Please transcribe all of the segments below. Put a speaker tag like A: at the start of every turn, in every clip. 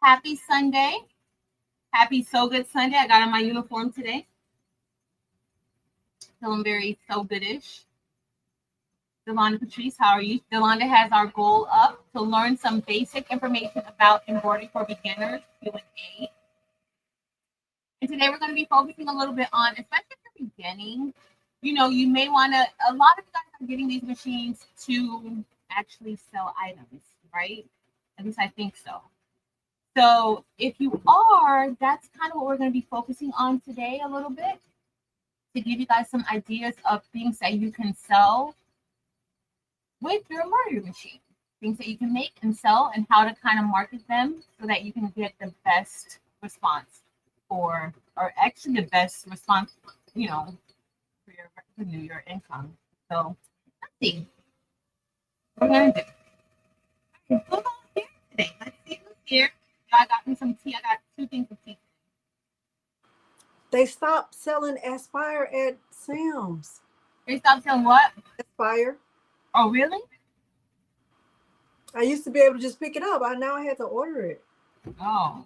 A: Happy Sunday. Happy So Good Sunday. I got on my uniform today. Feeling very so goodish. Delonda Patrice, how are you? Delonda has our goal up to learn some basic information about embroidery for beginners, Q&A. And today we're going to be focusing a little bit on, especially if you're beginning, you may want to, a lot of you guys are getting these machines to actually sell items, right? At least I think so. So if you are, that's kind of what we're going to be focusing on today a little bit, to give you guys some ideas of things that you can sell with your embroidery machine, things that you can make and sell, and how to kind of market them so that you can get the best response or actually the best response, for your revenue, your income. So let's see what we're going to do. Who's on here today? Let's see who's here. I got me some tea. I got 2 things of tea.
B: They stopped selling Aspire at Sam's.
A: They stopped selling what?
B: Aspire.
A: Oh, really?
B: I used to be able to just pick it up. Now I had to order it.
A: Oh.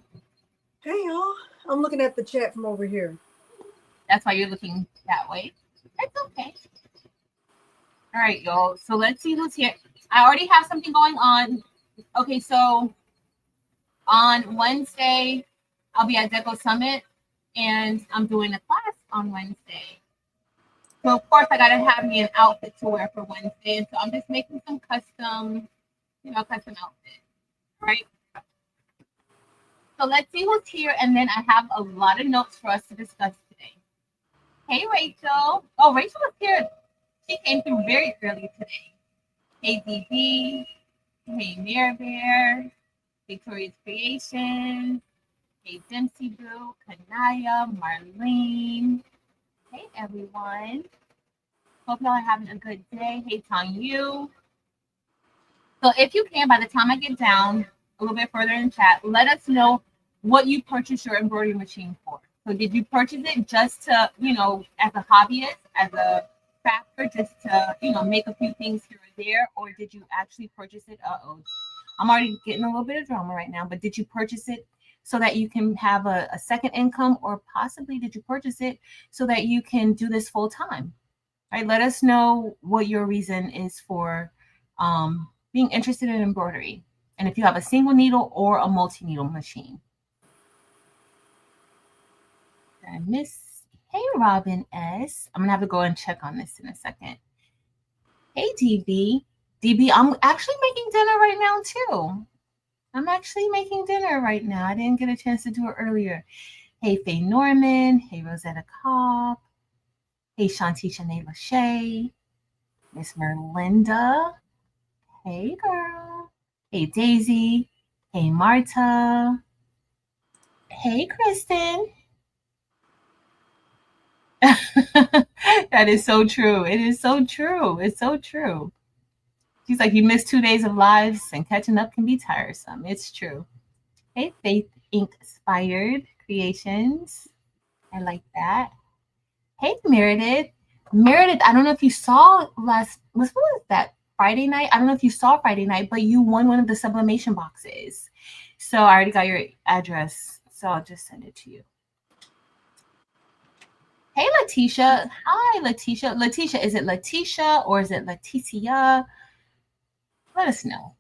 B: Hey, y'all. I'm looking at the chat from over here.
A: That's why you're looking that way. It's okay. All right, y'all. So let's see who's here. I already have something going on. Okay, so on Wednesday, I'll be at Deco Summit, and I'm doing a class on Wednesday. So, of course, I got to have me an outfit to wear for Wednesday. And so I'm just making some custom outfit, right? So let's see who's here. And then I have a lot of notes for us to discuss today. Hey, Rachel. Oh, Rachel is here. She came through very early today. Hey, DB. Hey, Mirror Bear. Victoria's Creations. Hey, Dempsey Boo. Kanaya. Marlene. Hey, everyone. Hope y'all are having a good day. Hey, Tong Yu. So if you can, by the time I get down a little bit further in chat, let us know what you purchased your embroidery machine for. So did you purchase it just to, as a hobbyist, as a crafter, just to, make a few things here or there? Or did you actually purchase it? I'm already getting a little bit of drama right now, but did you purchase it so that you can have a second income, or possibly did you purchase it so that you can do this full time? Right? Let us know what your reason is for being interested in embroidery, and if you have a single needle or a multi-needle machine. I miss. Hey, Robin S. I'm gonna have to go and check on this in a second. Hey, DB. DB, I'm actually making dinner right now too. I didn't get a chance to do it earlier. Hey, Faye Norman. Hey, Rosetta Cobb. Hey, Shanti Shanae Lachey. Miss Merlinda. Hey, girl. Hey, Daisy. Hey, Marta. Hey, Kristen. That is so true. It is so true. It's so true. She's like, you missed 2 days of lives, and catching up can be tiresome. It's true. Hey, Faith Inspired Creations. I like that. Hey, Meredith. Meredith, I don't know if you saw what was that, Friday night? I don't know if you saw Friday night, but you won one of the sublimation boxes. So I already got your address, so I'll just send it to you. Hey, Letitia. Hi, Letitia. Letitia, is it Letitia or is it Leticia? Let us know.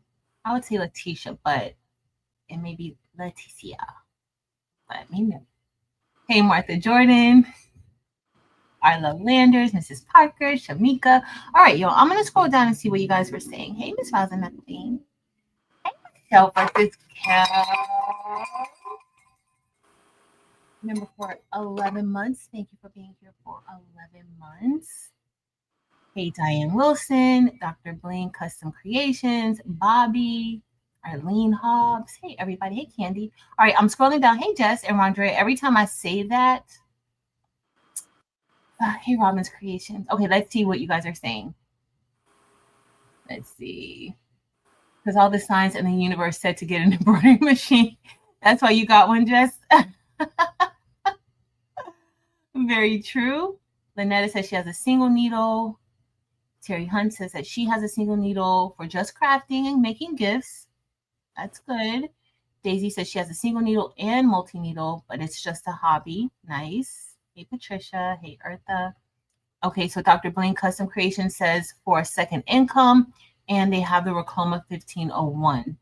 A: I would say Letitia, but it may be Leticia. Let me know. Hey, Martha Jordan. Arla Landers, Mrs. Parker, Shamika. All right, y'all. I'm going to scroll down and see what you guys were saying. Hey, Miss Rosa McLean. Hey, Michelle versus Cal. Remember, for 11 months. Thank you for being here for 11 months. Hey, Diane Wilson, Dr. Blaine Custom Creations, Bobby, Arlene Hobbs. Hey, everybody. Hey, Candy. All right, I'm scrolling down. Hey, Jess and Rondre. Every time I say that, hey, Robin's Creations. Okay, let's see what you guys are saying. Let's see. Because all the signs in the universe said to get an embroidery machine. That's why you got one, Jess. Very true. Lynetta says she has a single needle. Terry Hunt says that she has a single needle for just crafting and making gifts. That's good. Daisy says she has a single needle and multi-needle, but it's just a hobby. Nice. Hey, Patricia. Hey, Eartha. Okay, so Dr. Blaine Custom Creation says for a second income, and they have the Ricoma 1501.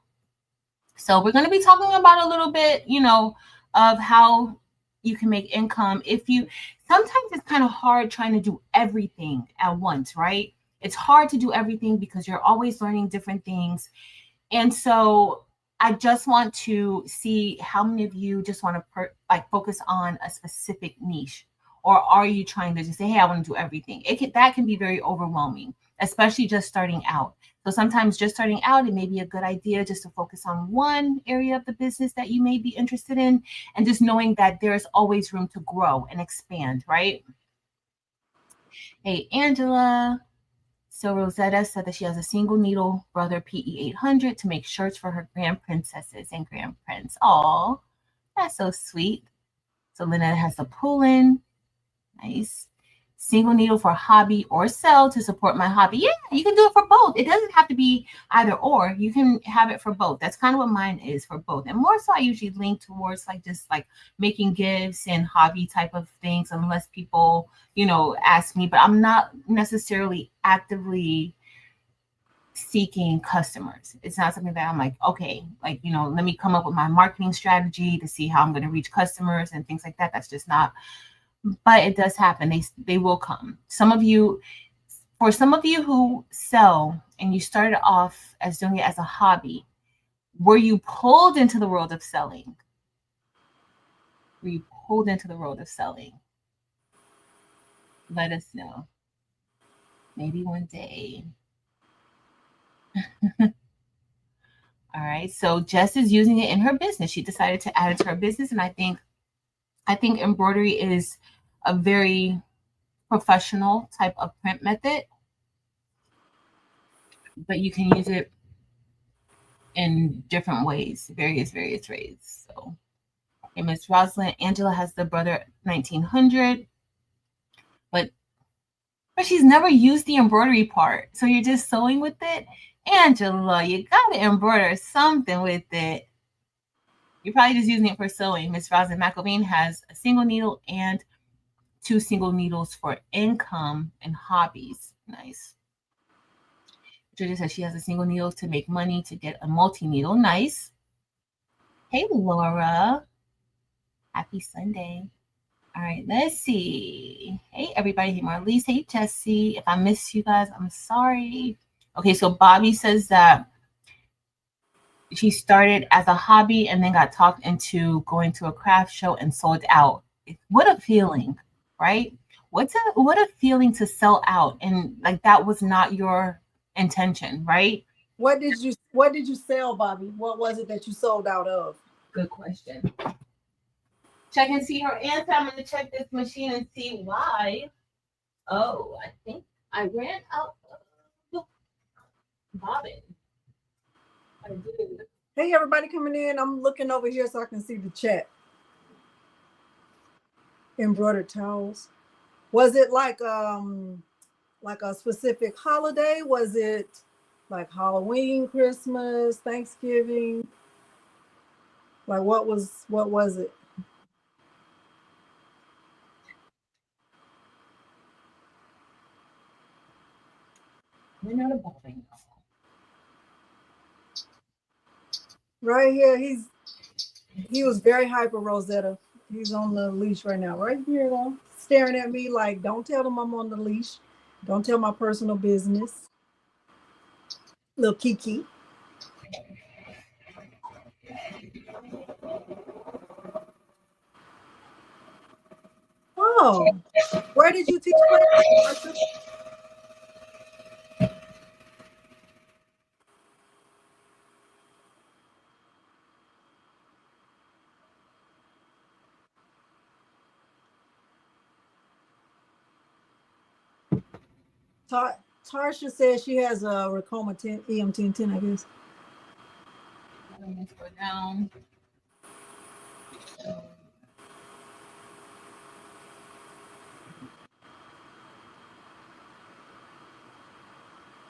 A: So we're going to be talking about a little bit, you know, of how you can make income. Sometimes it's kind of hard trying to do everything at once, right? It's hard to do everything because you're always learning different things. And so I just want to see how many of you just want to focus on a specific niche, or are you trying to just say, hey, I want to do everything? That can be very overwhelming, especially just starting out. So sometimes just starting out, it may be a good idea just to focus on one area of the business that you may be interested in, and just knowing that there's always room to grow and expand, right? Hey, Angela. So Rosetta said that she has a single needle Brother PE 800 to make shirts for her grand princesses and grand prince. Oh, that's so sweet. So Lynette has the pull-in. Nice. Single needle for hobby or sell to support my hobby. Yeah, you can do it for both. It doesn't have to be either or. You can have it for both. That's kind of what mine is, for both. And more so I usually lean towards just making gifts and hobby type of things, unless people, ask me. But I'm not necessarily actively seeking customers. It's not something that I'm like, okay, let me come up with my marketing strategy to see how I'm going to reach customers and things like that. That's just not. But it does happen. They will come. For some of you who sell and you started off as doing it as a hobby, were you pulled into the world of selling? Were you pulled into the world of selling? Let us know. Maybe one day. All right. So Jess is using it in her business. She decided to add it to her business. And I think embroidery is a very professional type of print method, but you can use it in different ways, various ways. So, okay, Miss Rosalind, Angela has the Brother 1900, but she's never used the embroidery part. So you're just sewing with it. Angela, you gotta embroider something with it. You're probably just using it for sewing. Miss Rosalind McElveen has a single needle and 2 single needles for income and hobbies. Nice. Julia says she has a single needle to make money to get a multi-needle. Nice. Hey, Laura. Happy Sunday. All right, let's see. Hey, everybody. Hey, Marlise. Hey, Jessie. If I missed you guys, I'm sorry. Okay, so Bobby says that she started as a hobby and then got talked into going to a craft show and sold out. What a feeling, right? What a feeling to sell out, and that was not your intention, right?
B: What did you sell, Bobby? What was it that you sold out of?
A: Good question. Check and see her answer. I'm going to check this machine and see why. Oh, I think I ran out of bobbin. I did.
B: Hey, everybody coming in. I'm looking over here so I can see the chat. Embroidered towels. Was it like a specific holiday? Was it like Halloween, Christmas, Thanksgiving? What was it?
A: We're not a bobbin.
B: Right here, he was very hyper, Rosetta. He's on the leash right now, right here though, staring at me like, don't tell them I'm on the leash. Don't tell my personal business. Little Kiki. Oh, where did you teach class? Tarsha says she has a Ricoma 10 EM1010, I guess.
A: Let's go down.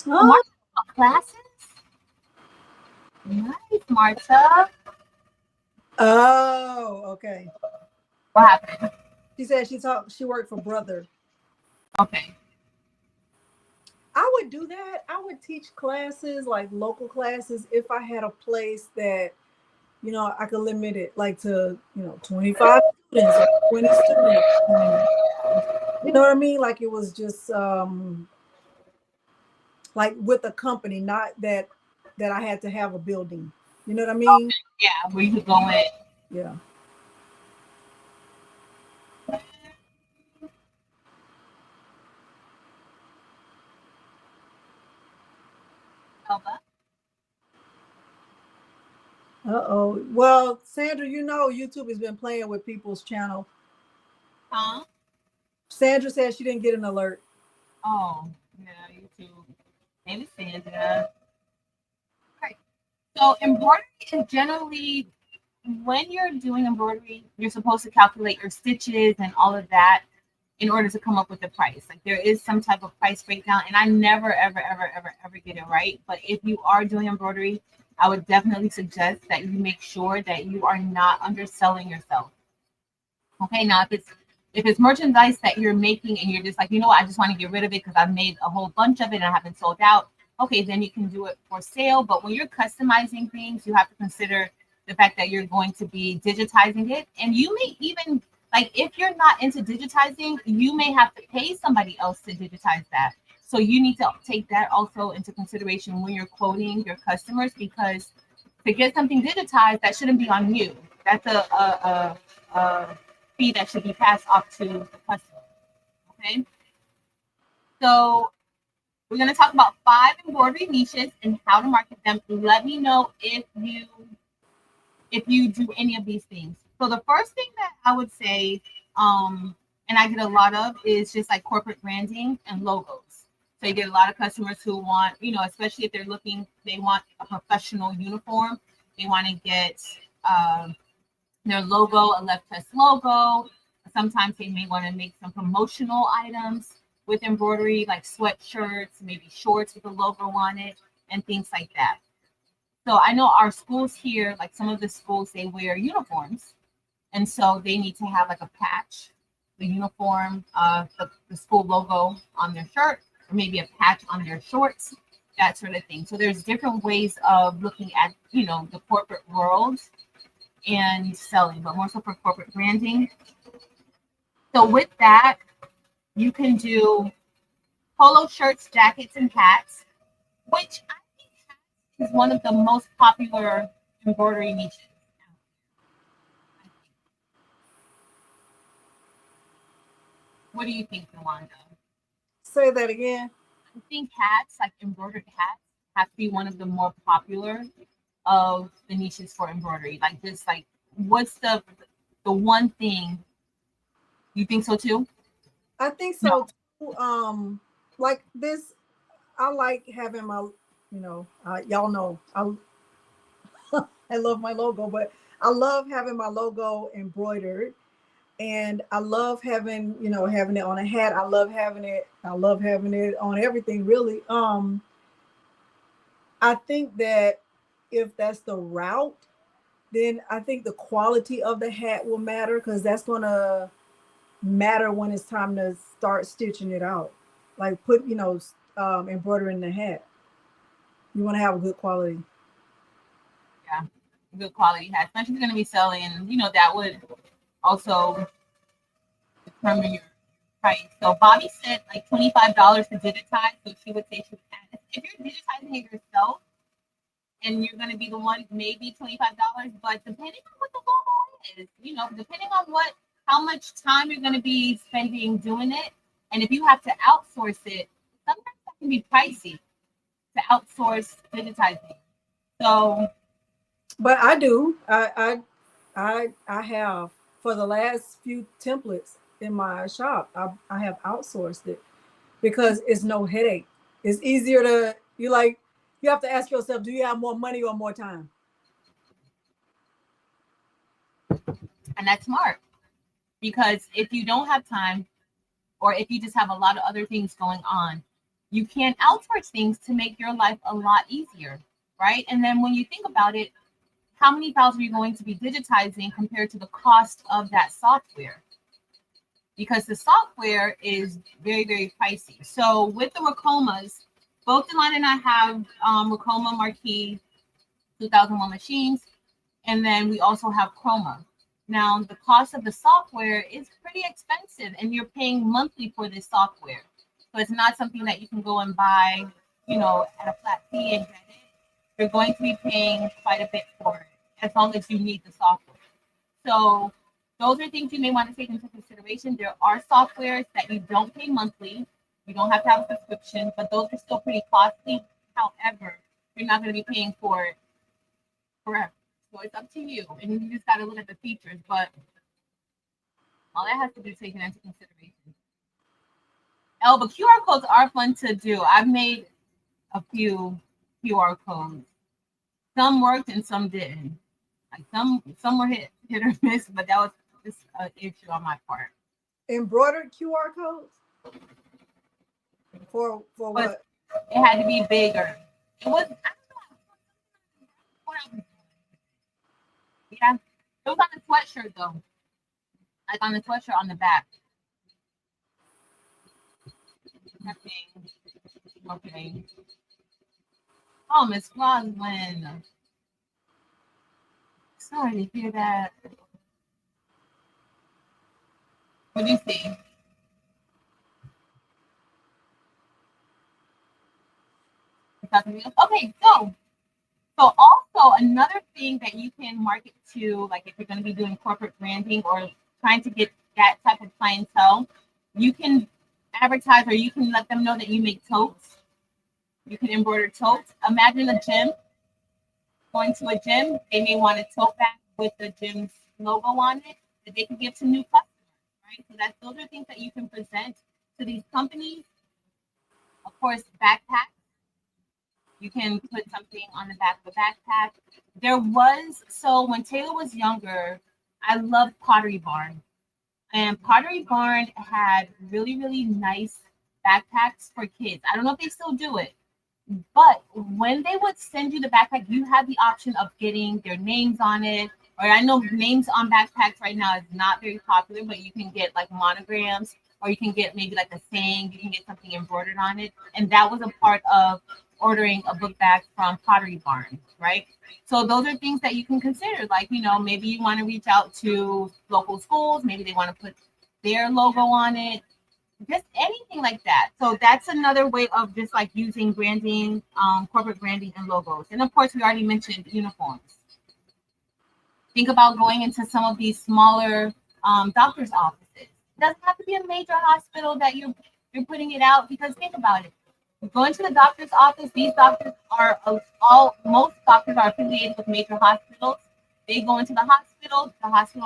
A: Oh, classes? Nice, Marta.
B: Oh, okay.
A: What happened?
B: She said she worked for Brother.
A: Okay.
B: I would do that. I would teach classes, like local classes, if I had a place that, I could limit it like to, 25 students or 20 students. And, you know what I mean? Like it was just like with a company, not that I had to have a building. You know what I mean?
A: Okay. Yeah, where you could go in.
B: Yeah.
A: Elba.
B: Uh-oh. Well, Sandra, YouTube has been playing with people's channel.
A: Huh?
B: Sandra said she didn't get an alert.
A: Oh, yeah, YouTube. Maybe Sandra. Right. So embroidery is generally when you're doing embroidery, you're supposed to calculate your stitches and all of that in order to come up with the price. Like there is some type of price breakdown, and I never, ever, ever, ever, ever get it right. But if you are doing embroidery, I would definitely suggest that you make sure that you are not underselling yourself. Okay, now if it's merchandise that you're making and you're just like, I just want to get rid of it because I've made a whole bunch of it and I haven't sold out. Okay, then you can do it for sale. But when you're customizing things, you have to consider the fact that you're going to be digitizing it. And you may even, like, if you're not into digitizing, you may have to pay somebody else to digitize that. So you need to take that also into consideration when you're quoting your customers, because to get something digitized, that shouldn't be on you. That's a fee that should be passed off to the customer. Okay. So we're going to talk about 5 embroidery niches and how to market them. Let me know if you do any of these things. So the first thing that I would say, and I get a lot of, is just like corporate branding and logos. So you get a lot of customers who want, especially if they want a professional uniform. They want to get their logo, a Left Test logo. Sometimes they may want to make some promotional items with embroidery, like sweatshirts, maybe shorts with a logo on it, and things like that. So I know our schools here, like some of the schools, they wear uniforms, and so they need to have like a patch, the uniform, the school logo on their shirt, or maybe a patch on their shorts, that sort of thing. So there's different ways of looking at, the corporate world and selling, but more so for corporate branding. So with that, you can do polo shirts, jackets, and hats, which I think is one of the most popular embroidery niches. What do you think, Yolanda?
B: Say that again.
A: I think hats, like embroidered hats, have to be one of the more popular of the niches for embroidery. Like this, like what's the one thing you think so too?
B: I think
A: No.
B: so too. Like this, I like having my, y'all know, I love my logo, but I love having my logo embroidered, and I love having, having it on a hat. I love having it. I love having it on everything, really. I think that if that's the route, then I think the quality of the hat will matter, because that's gonna matter when it's time to start stitching it out. Like embroidering the hat. You want to have a good quality.
A: Yeah, good quality hats. Especially if you're going to be selling, that would also determine your price. So Bobby said like $25 to digitize. So she would say she would add, if you're digitizing it yourself and you're going to be the one, maybe $25. But depending on what the logo is, depending on how much time you're going to be spending doing it, and if you have to outsource it, sometimes that can be pricey to outsource digitizing. So,
B: but I do. I have, for the last few templates in my shop. I have outsourced it because it's no headache. It's easier to you have to ask yourself, do you have more money or more time?
A: and that's smart, because if you don't have time, or if you just have a lot of other things going on, you can outsource things to make your life a lot easier, right? And then when you think about it, how many files are you going to be digitizing compared to the cost of that software? Because the software is very, very pricey. So with the Ricomas, both Delana and I have Ricoma Marquee 2001 machines, and then we also have Chroma. Now, the cost of the software is pretty expensive, and you're paying monthly for this software. So it's not something that you can go and buy, at a flat fee and get it. You're going to be paying quite a bit for it, as long as you need the software. So those are things you may want to take into consideration. There are softwares that you don't pay monthly. You don't have to have a subscription, but those are still pretty costly. However, you're not going to be paying for it forever. So it's up to you. And you just got to look at the features. But all that has to be taken into consideration. But QR codes are fun to do. I've made a few QR codes. Some worked and some didn't. Like some were hit or miss, but that was just an issue on my part.
B: Embroidered QR codes? For what?
A: It had to be bigger. It was, I don't know what I was doing. Yeah, it was on the sweatshirt though. Like on the sweatshirt on the back. Okay. Oh, Miss Roslyn. Sorry to hear that. What do you see? Okay, so also another thing that you can market to, like if you're going to be doing corporate branding or trying to get that type of clientele, you can advertise or you can let them know that you make totes. You can embroider totes. Imagine a gym. Going to a gym, they may want a tote bag with the gym's logo on it that they can give to new customers, right? So those are things that you can present to these companies. Of course, backpacks. You can put something on the back of a backpack. So when Taylor was younger, I loved Pottery Barn. And Pottery Barn had really, really nice backpacks for kids. I don't know if they still do it. But when they would send you the backpack, you had the option of getting their names on it. Or I know names on backpacks right now is not very popular, but you can get like monograms, or you can get maybe like a saying, you can get something embroidered on it. And that was a part of ordering a book bag from Pottery Barn, right? So those are things that you can consider. Like, maybe you want to reach out to local schools, maybe they want to put their logo on it. Just anything like that. So that's another way of just like using branding, corporate branding and logos. And of course, we already mentioned uniforms. Think about going into some of these smaller doctor's offices. It doesn't have to be a major hospital that you're putting it out, because think about it. Going to the doctor's office, these doctors are most doctors are affiliated with major hospitals. They go into the hospital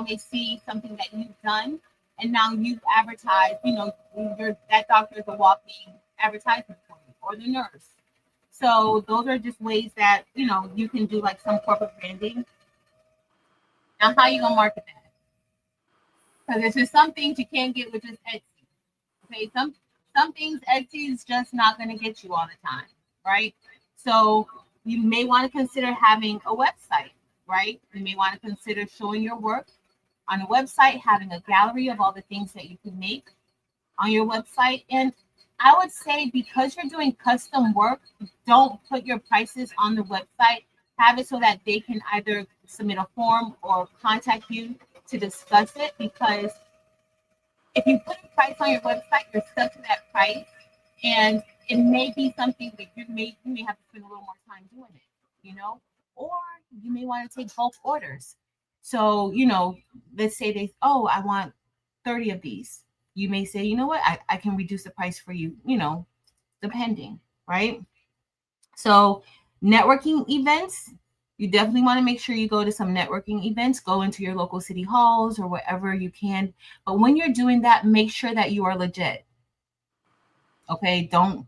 A: may see something that you've done, and now you've advertised, that doctor is a walking advertisement for you, or the nurse. So those are just ways that, you can do like some corporate branding. Now, how are you going to market that? Because there's just some things you can't get with just Etsy. Okay, some things Etsy is just not going to get you all the time, right? So you may want to consider having a website, right? You may want to consider showing your work on a website, having a gallery of all the things that you can make on your website. And I would say, because you're doing custom work, don't put your prices on the website. Have it so that they can either submit a form or contact you to discuss it, because if you put a price on your website, you're stuck to that price, and it may be something that you may have to spend a little more time doing it, or you may want to take bulk orders. So, let's say I want 30 of these. You may say, you know what, I can reduce the price for you, depending, right? So networking events, you definitely want to make sure you go to some networking events, go into your local city halls or wherever you can. But when you're doing that, make sure that you are legit. Okay, don't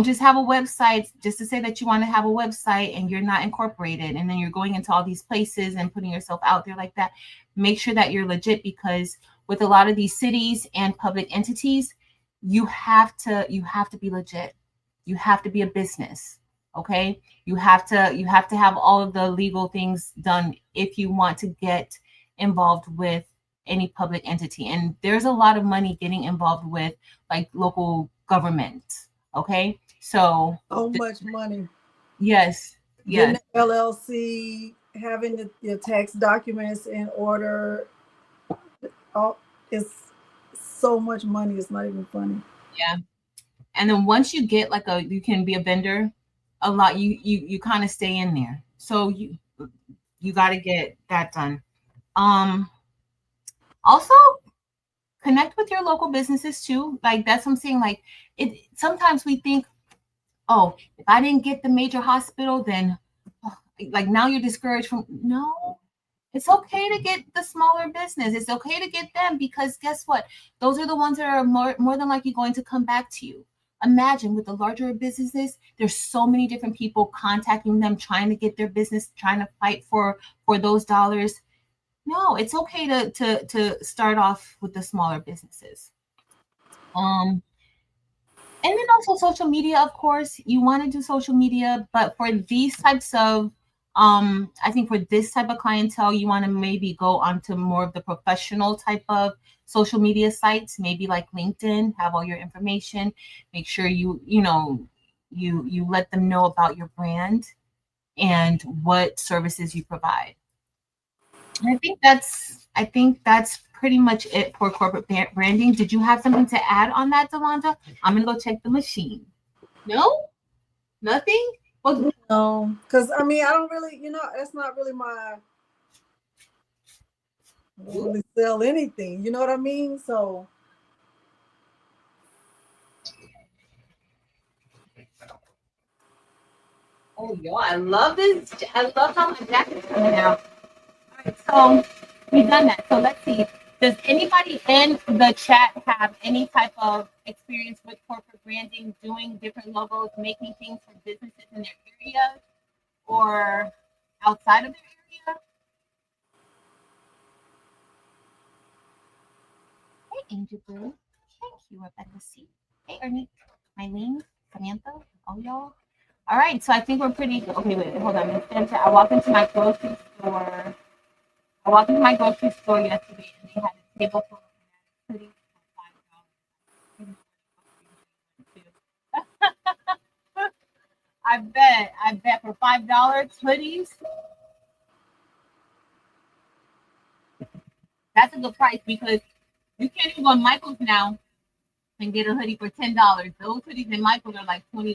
A: just have a website just to say that you want to have a website and you're not incorporated, and then you're going into all these places and putting yourself out there like that. Make sure that you're legit, because with a lot of these cities and public entities, you have to be legit. You have to be a business. Okay, you have to have all of the legal things done if you want to get involved with any public entity. And there's a lot of money getting involved with like local government. Okay, so
B: So much money.
A: yes,
B: Getting
A: yes,
B: the LLC, having your tax documents in order. All it's so much money. It's not even funny.
A: yeah. And then once you get like you can be a vendor, a lot you kind of stay in there. So you got to get that done. Um, Also connect with your local businesses too. Like that's what I'm saying. Like it sometimes we think, oh, if I didn't get the major hospital, then oh, like now you're discouraged from no. It's okay to get the smaller business. It's okay to get them because guess what? Those are the ones that are more than likely going to come back to you. Imagine with the larger businesses, there's so many different people contacting them, trying to get their business, trying to fight for those dollars. No, it's okay to start off with the smaller businesses. Um, and then also social media, of course, you want to do social media, but for these types of I think for this type of clientele, you want to maybe go onto more of the professional type of social media sites, maybe like LinkedIn, have all your information, make sure you let them know about your brand and what services you provide. I think that's pretty much it for corporate branding. Did you have something to add on that, Delonda? I'm gonna go check the machine. No, nothing. Well,
B: No, because I mean, I don't really, that's not really I don't really sell anything. You know what I mean? So,
A: oh, yo, I love this. I love how my jacket's coming out. All right, so we've done that. So let's see. Does anybody in the chat have any type of experience with corporate branding, doing different logos, making things for businesses in their area or outside of their area? Hey, Angel Blue. Thank you, Rebecca C. Hey, Ernie, Eileen, Samantha, all y'all. All right, so I think we're pretty. Okay, wait, hold on. I walked into my grocery store. I walked into my grocery store yesterday, and they had a table full of hoodies for $5. I bet for $5 hoodies, that's a good price because you can't even go on Michael's now and get a hoodie for $10. Those hoodies in Michael's are like $20.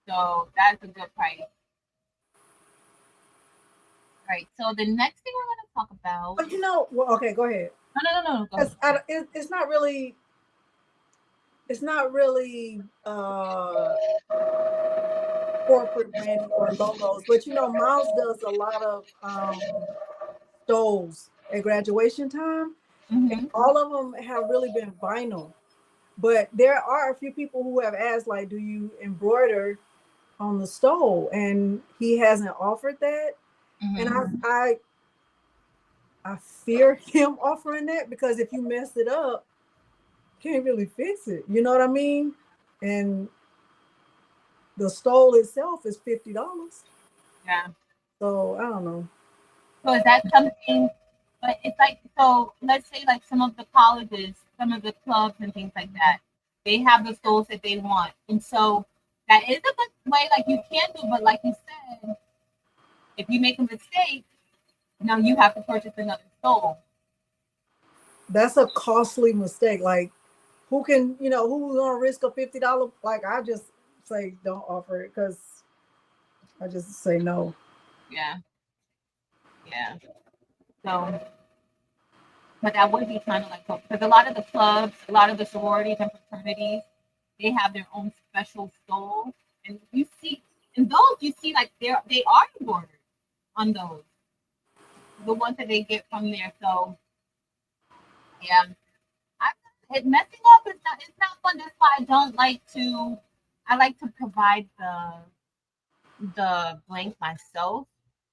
A: So that's a good price. Right. So the next thing we're going to talk about.
B: but well, okay, go ahead.
A: No. Go ahead.
B: It's not really. It's not really corporate branding or logos, but Miles does a lot of stoles at graduation time, and all of them have really been vinyl. But there are a few people who have asked, like, do you embroider on the stole? And he hasn't offered that. And I fear him offering that because if you mess it up, you can't really fix it. You know what I mean? And the stole itself is $50.
A: Yeah.
B: So I don't know.
A: So is that something? But it's like so. Let's say like some of the colleges, some of the clubs and things like that, they have the stools that they want, and so that is a good way. Like you can do, but like you said, if you make a mistake, now you have to purchase another stool.
B: That's a costly mistake. Like, who's gonna risk a $50? Like, I just say don't offer it because I just say no.
A: Yeah. Yeah. So, but that would be kind of like because a lot of the clubs, a lot of the sororities and fraternities, they have their own special stools, and you see in those you see like they are embroidered on those, the ones that they get from there. So yeah, I, messing up is not fun. That's why I don't like to. I like to provide the blank myself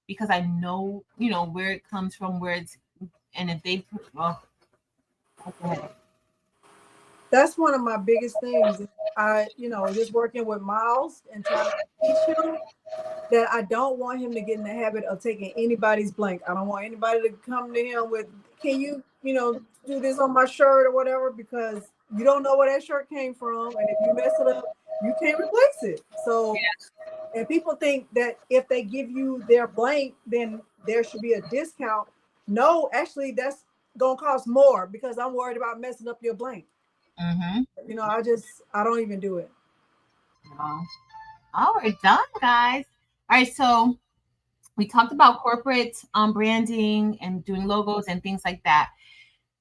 A: because I know where it comes from, where it's and if they well, okay.
B: that's one of my biggest things. I, just working with Miles and trying to teach him that I don't want him to get in the habit of taking anybody's blank. I don't want anybody to come to him with, can you, do this on my shirt or whatever, because you don't know where that shirt came from. And if you mess it up, you can't replace it. So, and people think that if they give you their blank, then there should be a discount. No, actually, that's going to cost more because I'm worried about messing up your blank.
A: Mm-hmm.
B: I don't even do it.
A: Oh, we're done, guys. All right, so we talked about corporate branding and doing logos and things like that.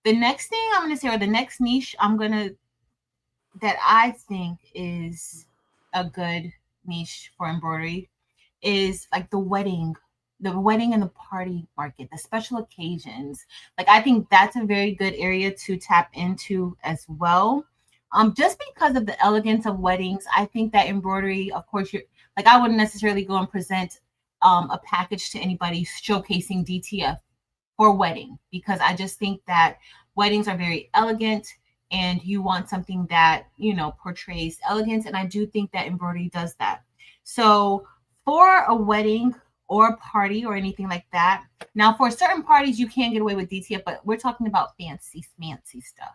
A: The next thing I'm going to say, or the next niche that I think is a good niche for embroidery is like the wedding and the party market, the special occasions. Like, I think that's a very good area to tap into as well. Just because of the elegance of weddings, I think that embroidery, of course, I wouldn't necessarily go and present a package to anybody showcasing DTF for wedding, because I just think that weddings are very elegant and you want something that, portrays elegance. And I do think that embroidery does that. So for a wedding or a party or anything like that, now for certain parties, you can get away with DTF, but we're talking about fancy stuff.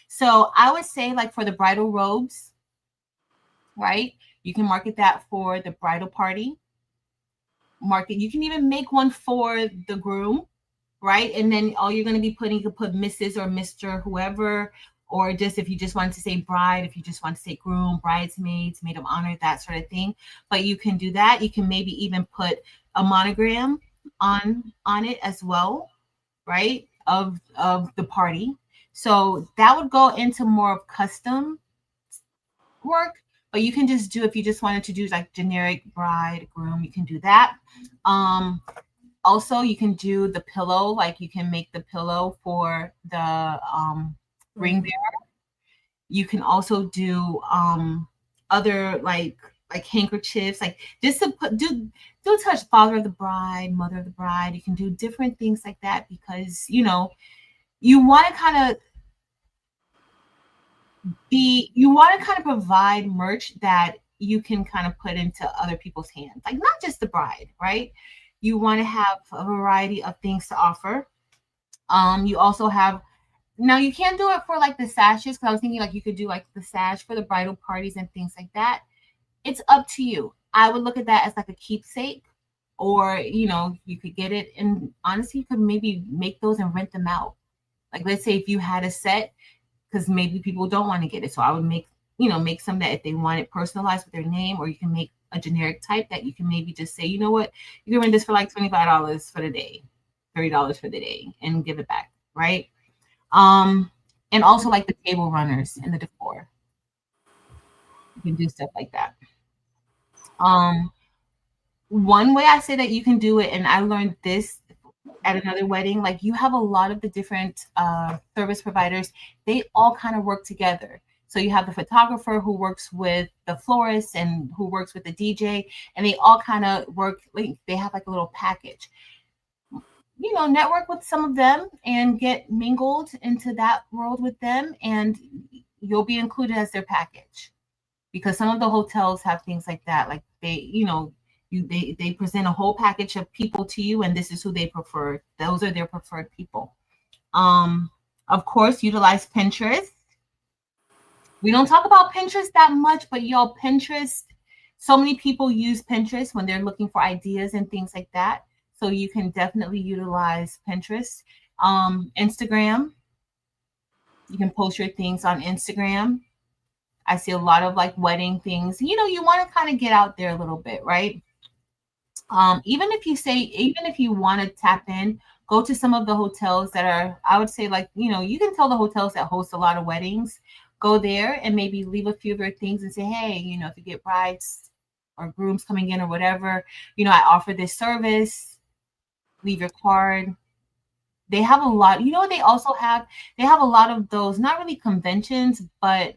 A: So I would say, like, for the bridal robes, right? You can market that for the bridal party. You can even make one for the groom, right? And then all you're going to be putting, you could put Mrs. or Mr. whoever, or just if you just want to say bride, if you just want to say groom, bridesmaids, maid of honor, that sort of thing. But you can do that. You can maybe even put a monogram on it as well, right? Of the party. So that would go into more of custom work, but you can just do, if you just wanted to do like generic bride, groom, you can do that. Also, you can do the pillow, like you can make the pillow for the ring bearer. You can also do other like handkerchiefs, like just to do touch father of the bride, mother of the bride. You can do different things like that because you want to kind of provide merch that you can kind of put into other people's hands, like not just the bride, right? You want to have a variety of things to offer. You also have, now you can't do it for like the sashes, because I was thinking like you could do like the sash for the bridal parties and things like that. It's up to you. I would look at that as like a keepsake, or you could get it, and honestly, you could maybe make those and rent them out. Like, let's say if you had a set, because maybe people don't want to get it. So I would make some that if they want it personalized with their name, or you can make a generic type that you can maybe just say, you know what, you can rent this for like $25 for the day, $30 for the day, and give it back, right? And also like the table runners and the decor. You can do stuff like that. One way I say that you can do it, and I learned this at another wedding, like you have a lot of the different service providers, they all kind of work together. So you have the photographer who works with the florist and who works with the DJ, and they all kind of work, like they have like a little package. Network with some of them and get mingled into that world with them, and you'll be included as their package. Because some of the hotels have things like that, like they present a whole package of people to you, and this is who they prefer. Those are their preferred people. Of course, utilize Pinterest. We don't talk about Pinterest that much, but y'all, Pinterest, so many people use Pinterest when they're looking for ideas and things like that. So you can definitely utilize Pinterest. Instagram, you can post your things on Instagram. I see a lot of like wedding things. You want to kind of get out there a little bit, right? Even if you want to tap in, go to some of the hotels that are, I would say, like, you can tell the hotels that host a lot of weddings, go there and maybe leave a few of your things and say, hey, if you get brides or grooms coming in or whatever, I offer this service, leave your card. They have a lot, they also have, they have a lot of those, not really conventions, but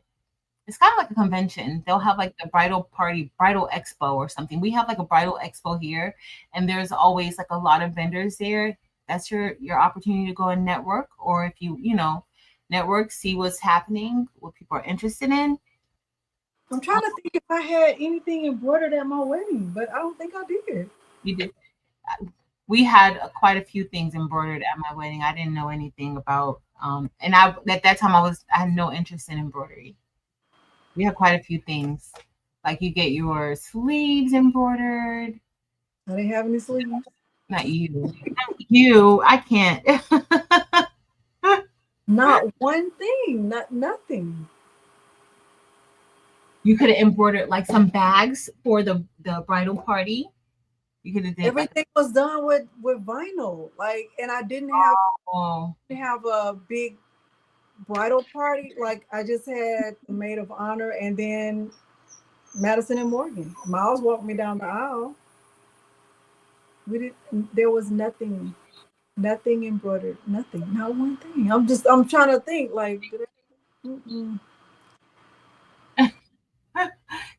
A: it's kind of like a convention. They'll have like the bridal expo or something. We have like a bridal expo here, and there's always like a lot of vendors there. That's your opportunity to go and network. Or if you network, see what's happening, what people are interested in.
B: I'm trying to think if I had anything embroidered at my wedding, but I don't think I did.
A: You did. We had quite a few things embroidered at my wedding. I didn't know anything about, and I at that time I had no interest in embroidery. We had quite a few things, like you get your sleeves embroidered.
B: I didn't have any sleeves.
A: Not you. You. I can't.
B: Not one thing. Nothing.
A: You could have embroidered like some bags for the bridal party. You could have did
B: everything was done with vinyl. Like, and I didn't have a big bridal party. Like, I just had the maid of honor and then Madison and Morgan. Miles walked me down the aisle. There was nothing embroidered, nothing, not one thing. I'm trying to think, like,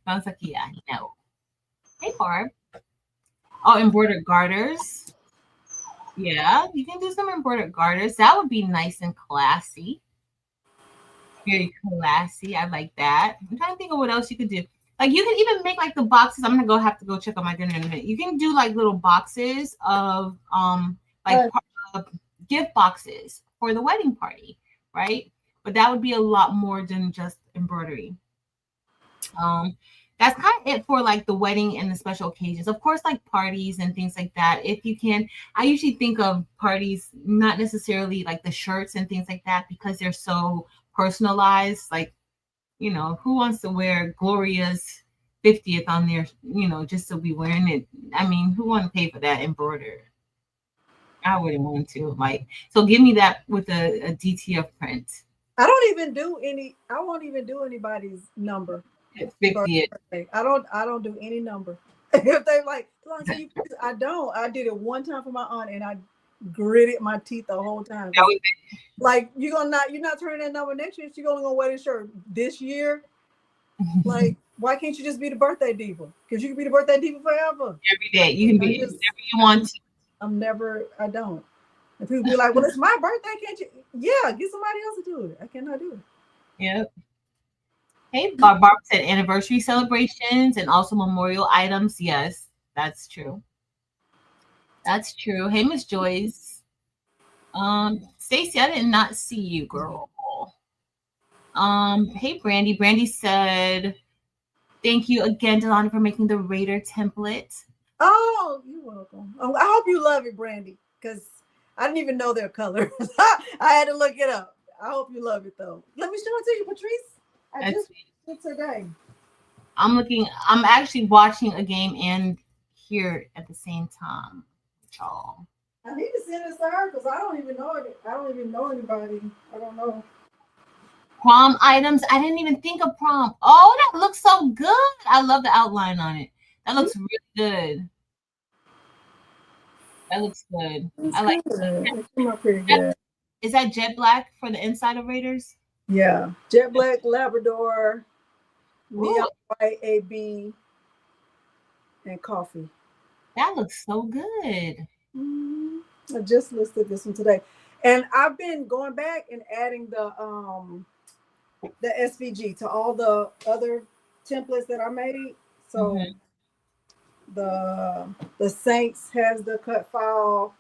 A: Sounds like, yeah, no. Hey, Barb. Oh, embroidered garters. Yeah, you can do some embroidered garters. That would be nice and classy. Very classy. I like that. I'm trying to think of what else you could do. Like, you can even make like the boxes. I'm gonna have to go check on my dinner in a minute. You can do like little boxes of gift boxes for the wedding party, right? But that would be a lot more than just embroidery. That's kind of it for like the wedding and the special occasions. Of course, like parties and things like that. If you can, I usually think of parties, not necessarily like the shirts and things like that, because they're so personalized. Like, you know, who wants to wear Gloria's 50th on their, you know, just to be wearing it? I mean, who want to pay for that embroidered? I wouldn't want to. Like, so give me that with a DTF print.
B: I won't even do anybody's number.
A: 50th.
B: I don't do any number. If they like, I don't. I did it one time for my aunt and I gritted my teeth the whole time. Like, you're not turning that number next year. She's only gonna wear this shirt this year. Like, why can't you just be the birthday diva? Because you can be the birthday diva forever.
A: Every day. You can be whatever you want to.
B: I don't. And people be like, well, it's my birthday, can't you? Yeah, get somebody else to do it. I cannot do it.
A: Yep. Hey, Barbara said anniversary celebrations and also memorial items. Yes, that's true. That's true. Hey, Miss Joyce. Stacy, I did not see you, girl. Hey, Brandy. Brandy said, thank you again, Delana, for making the Raider template.
B: Oh, you're welcome. I hope you love it, Brandy, because I didn't even know their colors. I had to look it up. I hope you love it, though. Let me show it to you, Patrice. I just did today.
A: I'm actually watching a game and here at the same time. Y'all.
B: I need to send this to her because I don't even know it. I don't even know anybody. I don't know.
A: Prom items. I didn't even think of prom. Oh, that looks so good. I love the outline on it. That looks really good. That looks good. I like it. Is that jet black for the inside of Raiders?
B: Yeah. Jet black, Labrador, neon white, AB, and coffee.
A: That looks so good.
B: Mm-hmm. I just listed this one today. And I've been going back and adding the SVG to all the other templates that I made. So the Saints has the cut file.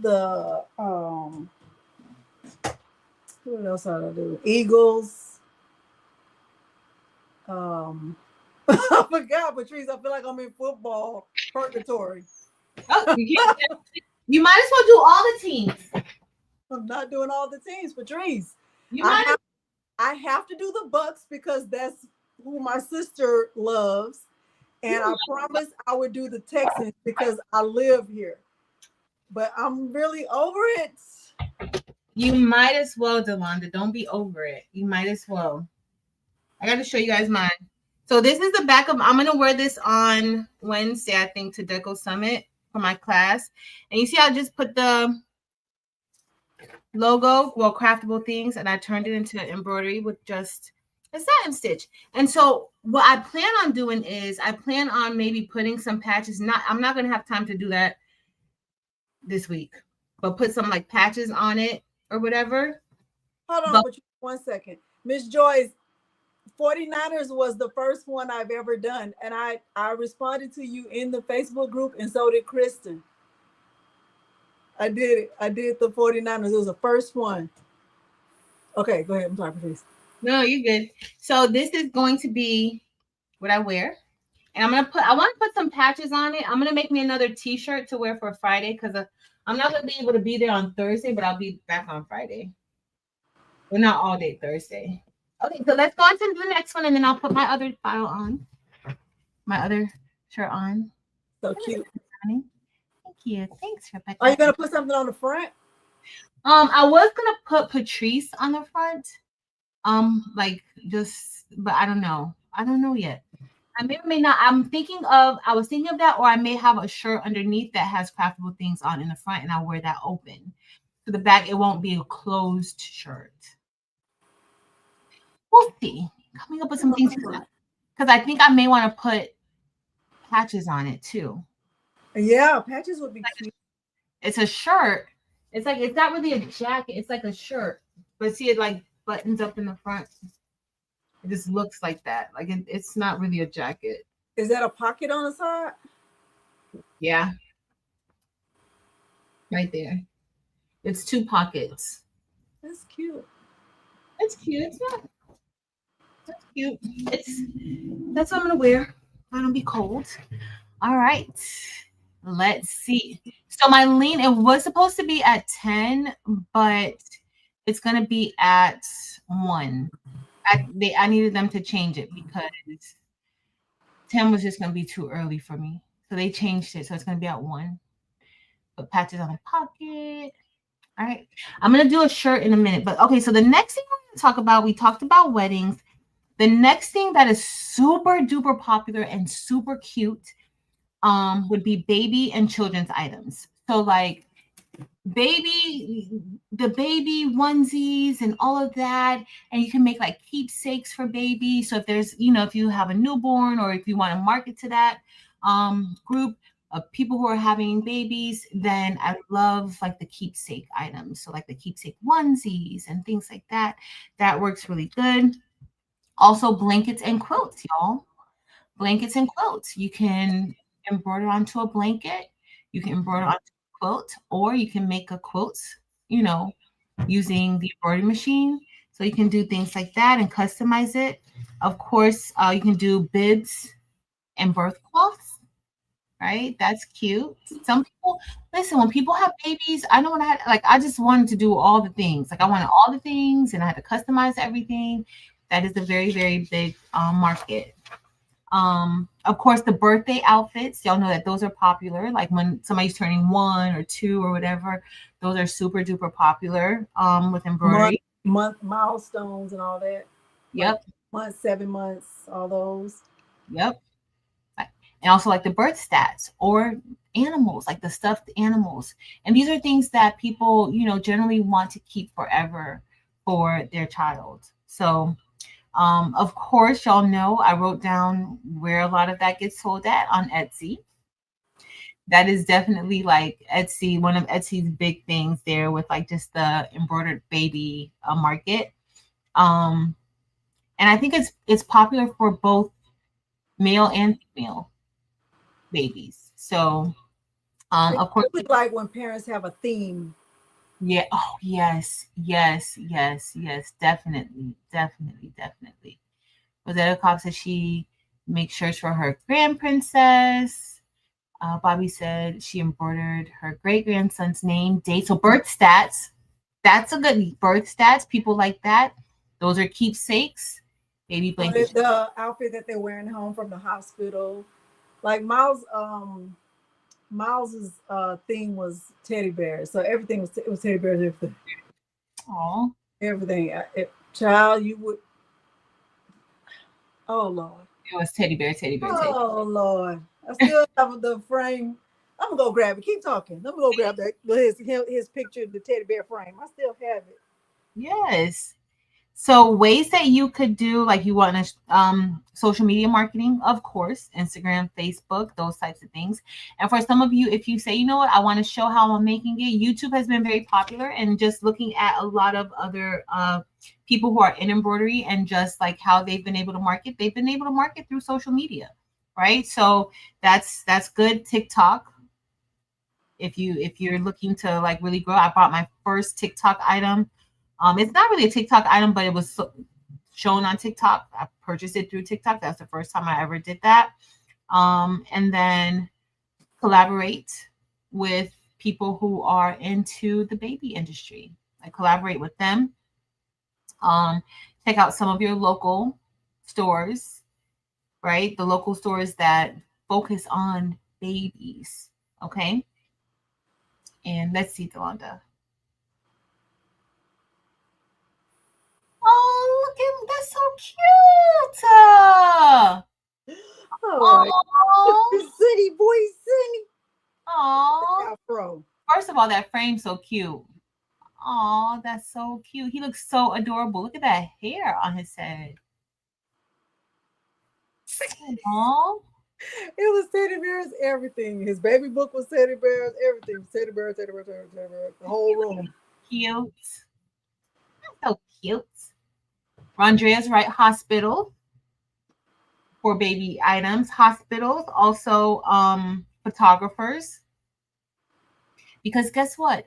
B: The what else did I do? Eagles. I forgot, Patrice. I feel like I'm in football purgatory.
A: Oh, you might as well do all the teams.
B: I'm not doing all the teams, Patrice. I have to do the Bucks because that's who my sister loves. And I promised I would do the Texans because I live here. But I'm really over it.
A: You might as well, Delonda. Don't be over it. You might as well. I got to show you guys mine. So this is the back of, I'm going to wear this on Wednesday, I think, to Deco Summit for my class. And you see, I just put the logo, well, craftable things, and I turned it into embroidery with just a satin stitch. And so what I plan on doing is I plan on maybe putting some patches. I'm not going to have time to do that this week, but put some like patches on it or whatever.
B: Hold on, but 1 second. Miss Joyce, 49ers was the first one I've ever done. And I responded to you in the Facebook group, and so did Kristen. I did it. I did the 49ers. It was the first one. Okay, go ahead. I'm sorry, please.
A: No, you're good. So this is going to be what I wear. And I want to put some patches on it. I'm going to make me another t-shirt to wear for Friday because I'm not going to be able to be there on Thursday, but I'll be back on Friday. We're not all day Thursday. Okay, so let's go on to the next one, and then I'll put my other file on. My other shirt on.
B: So cute.
A: Thank you. Thanks, Rebecca.
B: Are you going to put something on the front?
A: I was going to put Patrice on the front. But I don't know. I don't know yet. I may not. I was thinking of that, or I may have a shirt underneath that has craftable things on in the front, and I'll wear that open. To the back, it won't be a closed shirt. We'll see. Coming up with some things because I think I may want to put patches on it too.
B: Yeah, patches would be cute.
A: It's a shirt. It's not really a jacket. It's like a shirt, but see it like buttons up in the front. It just looks like that. Like it's not really a jacket.
B: Is that a pocket on the side?
A: Yeah. Right there. It's 2 pockets.
B: That's cute.
A: It's cute. Yeah. That's cute. That's what I'm gonna wear. I don't be cold. All right. Let's see. So my lean, it was supposed to be at 10, but it's gonna be at 1. I needed them to change it because 10 was just going to be too early for me. So they changed it. So it's going to be at 1. Put patches on the pocket. All right. I'm going to do a shirt in a minute. But okay, so the next thing we're going to talk about, we talked about weddings. The next thing that is super duper popular and super cute would be baby and children's items. So like the baby onesies and all of that, and you can make like keepsakes for baby. So if there's if you have a newborn, or if you want to market to that group of people who are having babies, then I love like the keepsake items. So like the keepsake onesies and things like that works really good. Also blankets and quilts, y'all. Blankets and quilts, you can embroider onto a blanket, you can embroider onto quilt, or you can make a quilt, using the embroidery machine. So you can do things like that and customize it. Of course, you can do bibs and birth cloths, right? That's cute. Some people, listen, when people have babies, I don't want to I just wanted to do all the things. Like I wanted all the things, and I had to customize everything. That is a very, very big market. Of course, the birthday outfits, y'all know that those are popular. Like when somebody's turning 1 or 2 or whatever, those are super duper popular with embroidery.
B: Month milestones and all that.
A: Yep.
B: Like 7 months, all those.
A: Yep. And also like the birth stats or animals, like the stuffed animals. And these are things that people, generally want to keep forever for their child. So of course, y'all know I wrote down where a lot of that gets sold at on Etsy. That is definitely like Etsy, one of Etsy's big things there with like just the embroidered baby market. And I think it's popular for both male and female babies. So of course,
B: like when parents have a theme.
A: Yeah. Oh, yes. Definitely. Rosetta Cobb says she makes shirts for her grand princess. Bobby said she embroidered her great grandson's name, date. So birth stats. That's a good birth stats. People like that. Those are keepsakes. Baby blankets.
B: The outfit that they're wearing home from the hospital. Like Miles's theme was teddy bears, so everything was teddy bears. Everything.
A: Aww.
B: Everything. Child, you would. Oh Lord.
A: It was teddy bear.
B: Oh Lord. I still have the frame. I'm gonna go grab it. Keep talking. I'm gonna go grab that his picture, the teddy bear frame. I still have it.
A: Yes. So ways that you could do, like, you want to social media marketing, of course, Instagram, Facebook, those types of things. And for some of you, if you say, you know what, I want to show how I'm making it, YouTube has been very popular. And just looking at a lot of other people who are in embroidery and just like how they've been able to market through social media, right? So that's good. TikTok, if you're looking to like really grow. I bought my first TikTok item. It's not really a TikTok item, but it was shown on TikTok. I purchased it through TikTok. That's the first time I ever did that. And then collaborate with people who are into the baby industry. I collaborate with them. Check out some of your local stores, right? The local stores that focus on babies. Okay. And let's see, Delonda. Oh, look at that's so cute.
B: Oh, City boy, City.
A: Oh.
B: Afro.
A: First of all, that frame's so cute. Oh, that's so cute. He looks so adorable. Look at that hair on his head. Oh,
B: It was teddy bears, everything. His baby book was teddy bears, everything. Teddy bears, teddy bears, teddy bears, the whole room.
A: cute. So cute. Rondrea's right hospital for baby items. Hospitals, also photographers. Because guess what?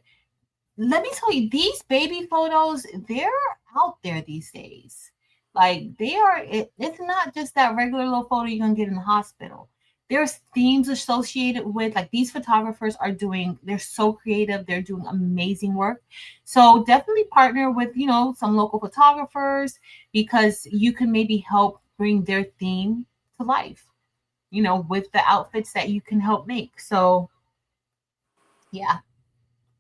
A: Let me tell you, these baby photos, they're out there these days. Like they are, it's not just that regular little photo you're gonna get in the hospital. There's themes associated with, like, these photographers are doing, they're so creative, they're doing amazing work. So definitely partner with, some local photographers, because you can maybe help bring their theme to life, with the outfits that you can help make. So yeah,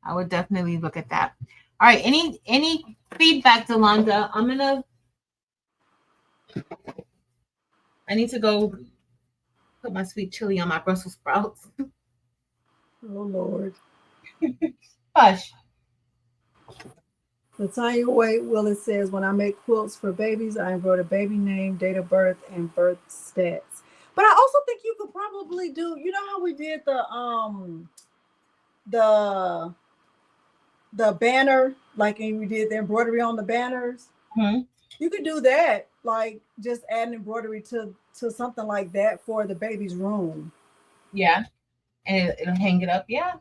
A: I would definitely look at that. All right. Any feedback, Delonda? I need to go put my sweet chili on my Brussels sprouts.
B: Oh Lord.
A: Hush.
B: Latanya Wade Willis says, when I make quilts for babies, I embroider baby name, date of birth, and birth stats. But I also think you could probably do, you know how we did the banner, like, and we did the embroidery on the banners.
A: Mm-hmm.
B: You could do that, like just add an embroidery to something like that for the baby's room.
A: Yeah. And it'll hang it up. Yeah.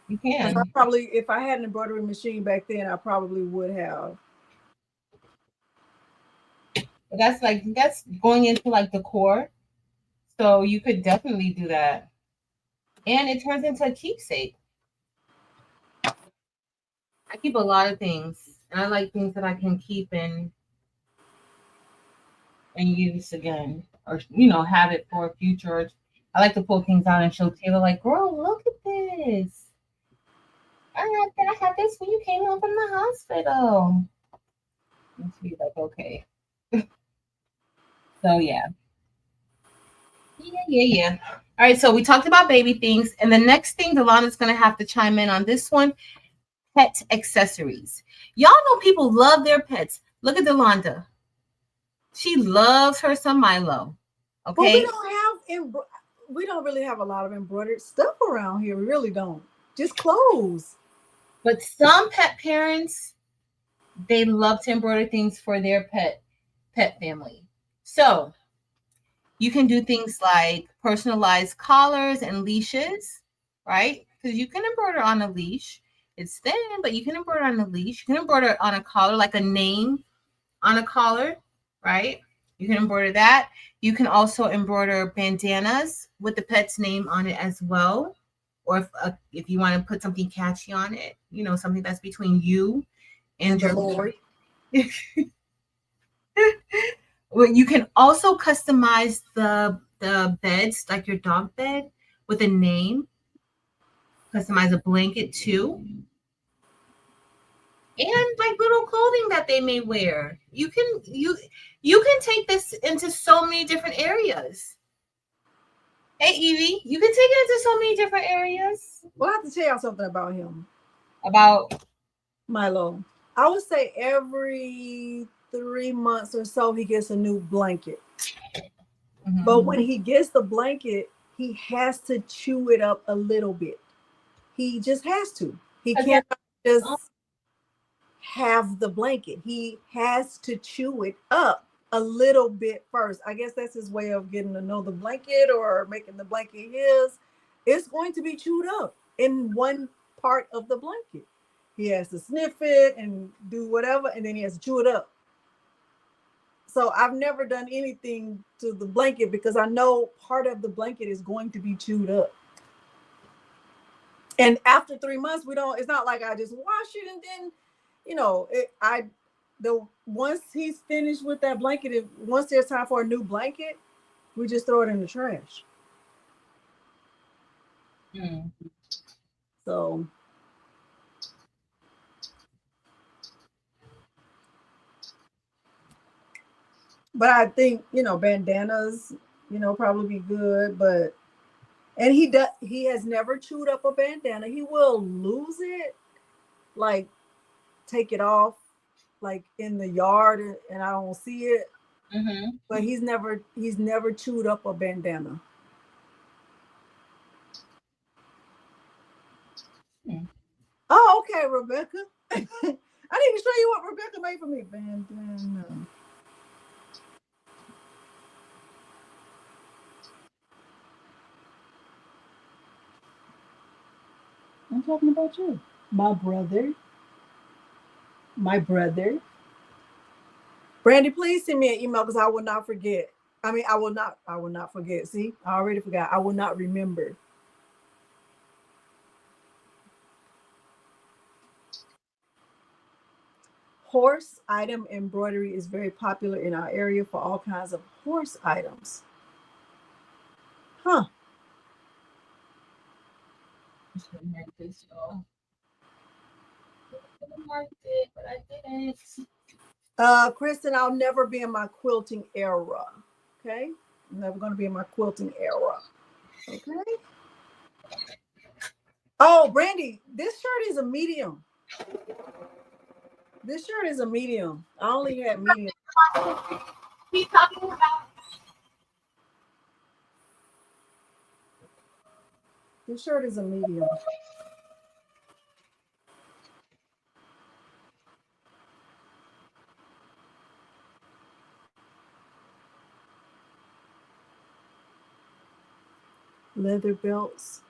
A: You
B: Because
A: can.
B: I probably, if I had an embroidery machine back then, I probably would have.
A: But that's going into like the core. So you could definitely do that. And it turns into a keepsake. I keep a lot of things. And I like things that I can keep and use again. Or have it for a future. I like to pull things out and show Taylor, like, girl, look at this. I had this when you came home from the hospital. And she's like, okay. So yeah. Yeah. All right, so we talked about baby things, and the next thing Delonda's gonna have to chime in on this one: pet accessories. Y'all know people love their pets. Look at Delonda. She loves her some Milo. Okay.
B: But we don't really have a lot of embroidered stuff around here. We really don't. Just clothes.
A: But some pet parents, they love to embroider things for their pet family. So you can do things like personalized collars and leashes, right? Because you can embroider on a leash. It's thin, but you can embroider on a leash. You can embroider on a collar, like a name on a collar, right? You can embroider that. You can also embroider bandanas with the pet's name on it as well. Or if you want to put something catchy on it, something that's between you and your Lord. Well, you can also customize the beds, like your dog bed, with a name. Customize a blanket too. And like little clothing that they may wear. You can take this into so many different areas. Hey Evie, you can take it into so many different areas.
B: Well, I have to tell y'all something about him.
A: About
B: Milo. I would say every 3 months or so he gets a new blanket.
A: Mhm.
B: But when he gets the blanket, he has to chew it up a little bit. He just has to. He can't just have the blanket. He has to chew it up a little bit first. I guess that's his way of getting to know the blanket or making the blanket his. It's going to be chewed up in one part of the blanket. He has to sniff it and do whatever, and then he has to chew it up. So I've never done anything to the blanket because I know part of the blanket is going to be chewed up. And after 3 months, we don't, it's not like I just wash it and then, once he's finished with that blanket, once there's time for a new blanket, we just throw it in the trash.
A: Mm.
B: So, but I think, bandanas, probably be good, but, and he has never chewed up a bandana. He will lose it, like take it off, like in the yard, and I don't see it.
A: Mm-hmm.
B: But he's never chewed up a bandana. Oh, okay, Rebecca. I need to show you what Rebecca made for me. Bandana. I'm talking about you. My brother. My brother. Brandy, please send me an email because I will not forget. I mean, I will not forget. See, I already forgot. I will not remember. Horse item embroidery is very popular in our area for all kinds of horse items. Huh.
A: Mark this, y'all. I marked it, but I didn't.
B: Kristen, I'll never be in my quilting era. Okay? I'm never going to be in my quilting era. Okay? Oh, Brandy, this shirt is a medium. This shirt is a medium. I only had medium.
A: He's talking about.
B: This shirt is a medium. Leather belts.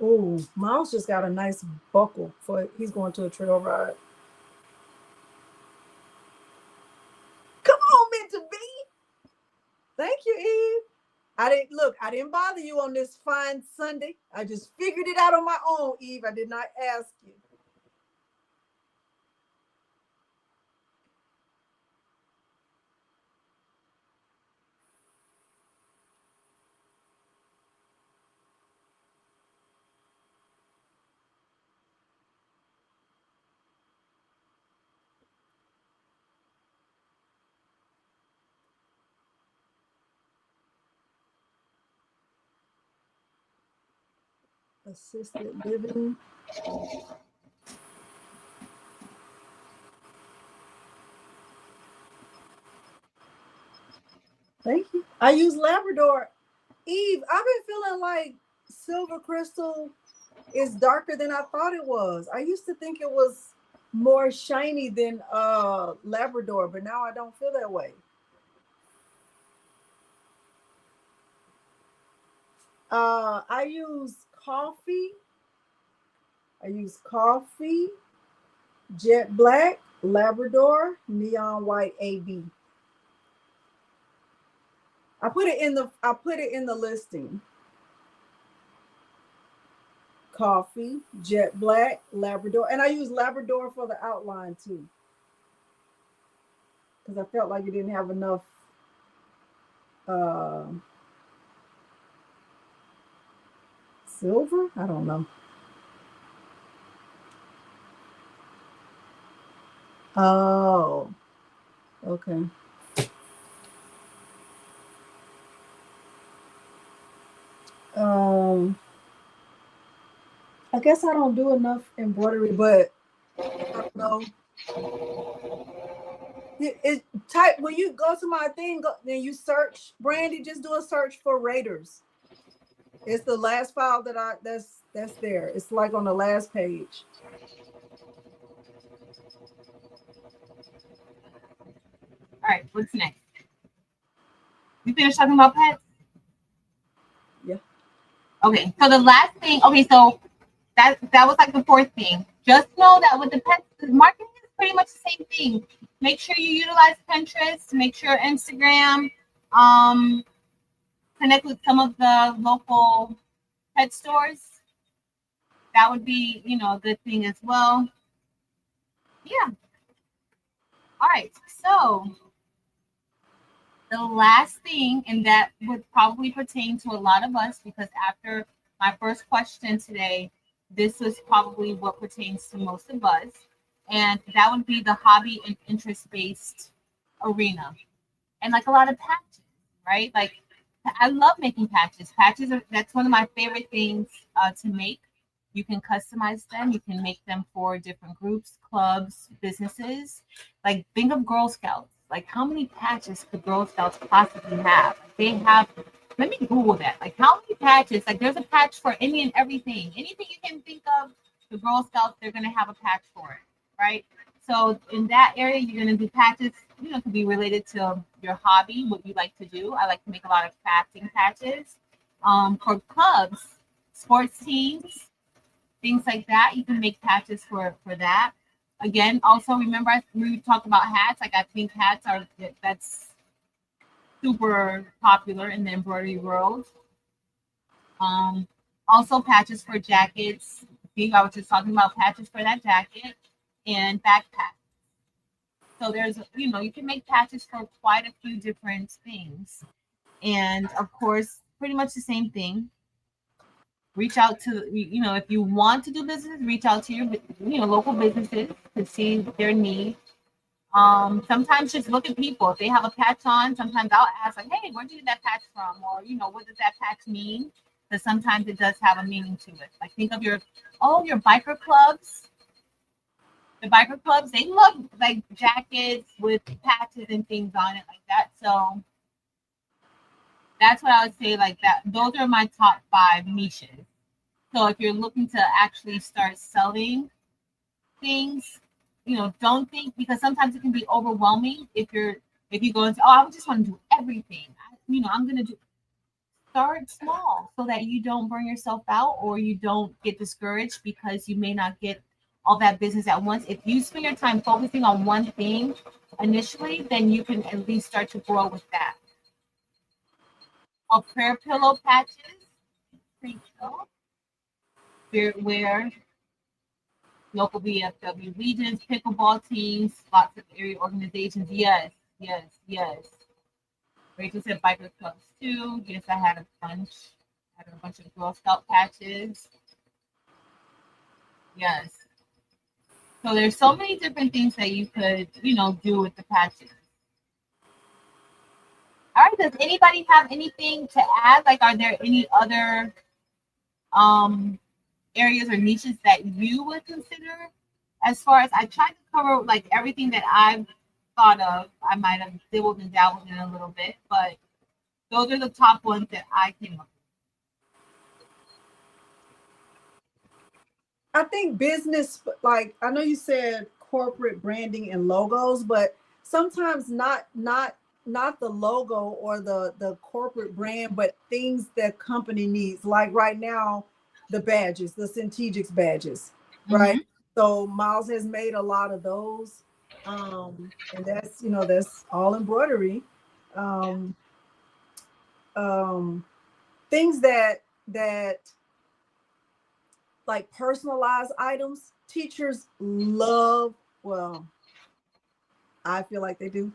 B: Oh, Miles just got a nice buckle for he's going to a trail ride. Come on, meant to be. Thank you, Eve. I didn't bother you on this fine Sunday. I just figured it out on my own, Eve. I did not ask you. Assisted living. Thank you. I use Labrador. Eve, I've been feeling like silver crystal is darker than I thought it was. I used to think it was more shiny than Labrador, but now I don't feel that way. I use coffee. I use coffee, jet black, Labrador, neon white AB. I put it in the listing. Coffee, jet black, Labrador, and I use Labrador for the outline too, because I felt like it didn't have enough silver. I don't know. Oh, okay. I guess I don't do enough embroidery, but logo. It type when you go to my thing, then you search Brandy. Just do a search for Raiders. It's the last file that's there. It's like on the last page.
A: All right, what's next? You finished talking about pets?
B: Yeah.
A: Okay, so the last thing. Okay, so that was like the fourth thing. Just know that with the pets, marketing is pretty much the same thing. Make sure you utilize Pinterest. Make sure Instagram. Connect with some of the local pet stores. That would be, a good thing as well. Yeah. All right. So the last thing, and that would probably pertain to a lot of us, because after my first question today, this was probably what pertains to most of us, and that would be the hobby and interest-based arena. And like a lot of patches, right? Like I love making patches. That's one of my favorite things to make. You can customize them. You can make them for different groups, clubs, businesses. Like think of Girl Scouts. Like how many patches could Girl Scouts possibly have? They have. Let me Google that. Like how many patches? Like there's a patch for any and everything. Anything you can think of, the Girl Scouts, they're gonna have a patch for it, right? So in that area, you're gonna do patches. To be related to your hobby, what you like to do. I like to make a lot of crafting patches. For clubs, sports teams, things like that. You can make patches for that. Again, also remember we talked about hats. Like I think hats that's super popular in the embroidery world. Also patches for jackets. I was just talking about patches for that jacket and backpacks. So there's, you can make patches for quite a few different things. And of course, pretty much the same thing. Reach out to, if you want to do business, reach out to your, local businesses to see their need. Sometimes just look at people. If they have a patch on, sometimes I'll ask like, hey, where'd you get that patch from? Or, what does that patch mean? Because sometimes it does have a meaning to it. Like think of your biker clubs. The biker clubs, they love like jackets with patches and things on it like that. So that's what I would say like that. Those are my top 5 niches. So if you're looking to actually start selling things, don't think, because sometimes it can be overwhelming if you go into, I just want to do everything. I'm going to start small so that you don't burn yourself out or you don't get discouraged because you may not get all that business at once. If you spend your time focusing on one thing initially, then you can at least start to grow with that. Prayer pillow patches, spirit wear, local VFW regions, pickleball teams, lots of area organizations. Yes. Rachel said biker clubs too. Yes, I had a bunch of Girl Scout patches. Yes. So there's so many different things that you could, do with the patches. All right. Does anybody have anything to add? Like, are there any other areas or niches that you would consider? As far as I tried to cover like everything that I've thought of, I might have dibbled and dabbled in a little bit, but those are the top ones that I came up with.
B: I think business, like I know you said corporate branding and logos, but sometimes not the logo or the corporate brand, but things that company needs. Like right now, the badges, the Centegix badges, right? So Miles has made a lot of those, and that's all embroidery. Things that like personalized items, teachers love. Well, I feel like they do.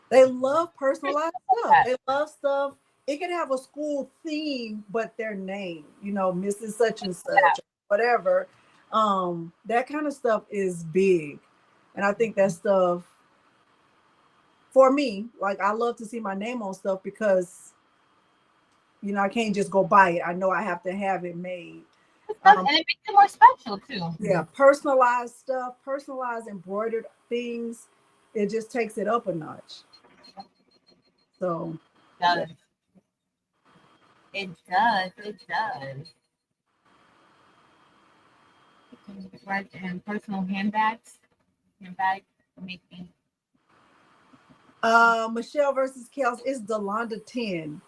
B: They love personalized stuff. They love stuff. It can have a school theme, but their name, Mrs. Such and such, whatever. That kind of stuff is big. And I think that stuff, for me, like I love to see my name on stuff because, I can't just go buy it. I know I have to have it made.
A: And it makes it more special too.
B: Yeah, personalized stuff, personalized embroidered things. It just takes it up a notch. So
A: it does. It does. It does. Right, and personal handbag making.
B: Michelle versus Kels is Delonda 10.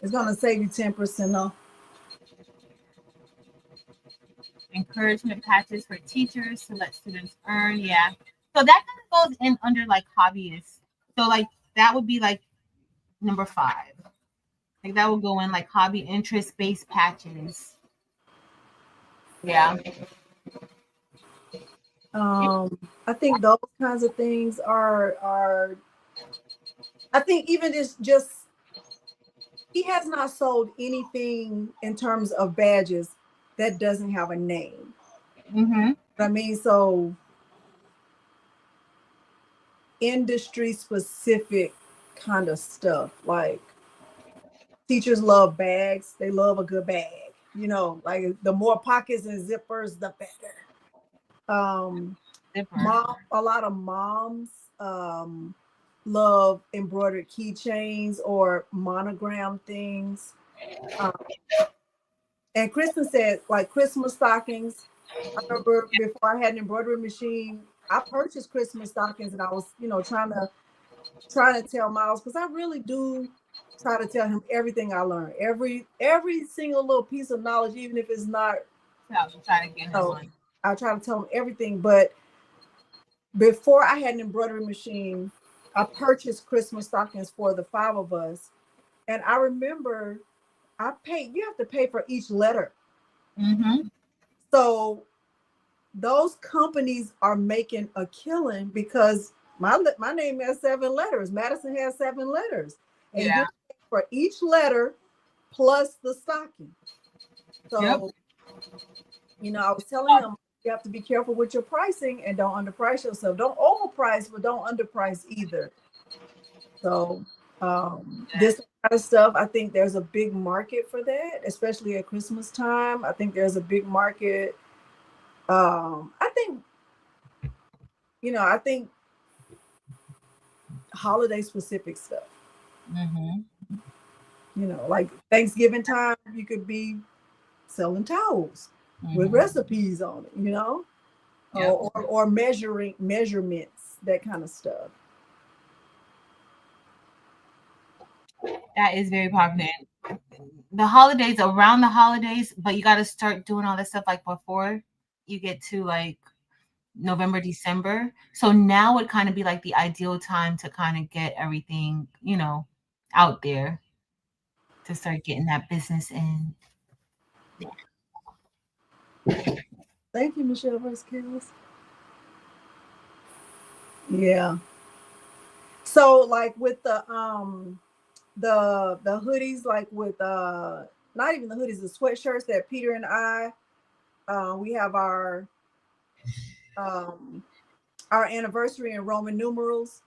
B: It's gonna save you 10% off.
A: Encouragement patches for teachers to let students earn. Yeah. So that kind of goes in under like hobbyists. So like that would be like number 5. Like that would go in like hobby interest based patches. Yeah.
B: I think those kinds of things are I think even just he has not sold anything in terms of badges that doesn't have a name.
A: Mm-hmm.
B: I mean, so industry specific kind of stuff. Like teachers love bags, they love a good bag. You know, like the more pockets and zippers, the better. A lot of moms love embroidered keychains or monogram things. And Kristen said, like Christmas stockings. I remember before I had an embroidery machine, I purchased Christmas stockings, and I was, trying to tell Miles, because I really do try to tell him everything I learned, every single little piece of knowledge, even if it's not. I try to tell him everything, but before I had an embroidery machine, I purchased Christmas stockings for the 5 of us, and I remember you have to pay for each letter.
A: Mm-hmm.
B: So those companies are making a killing because my name has 7 letters. Madison has 7 letters. And you pay for each letter plus the stocking. So, I was telling him you have to be careful with your pricing and don't underprice yourself. Don't overprice, but don't underprice either. So this kind of stuff, I think there's a big market for that, especially at Christmas time. I think there's a big market. I think holiday specific stuff.
A: Mm-hmm.
B: Like Thanksgiving time, you could be selling towels with recipes on it, or measurements, that kind of stuff.
A: That is very popular. Around the holidays, but you got to start doing all this stuff like before you get to like November, December. So now would kind of be like the ideal time to kind of get everything, out there to start getting that business in.
B: Thank you, Michelle Vasquez. Yeah. So like with the hoodies, like with not even the hoodies, the sweatshirts that Peter and I we have our anniversary in Roman numerals.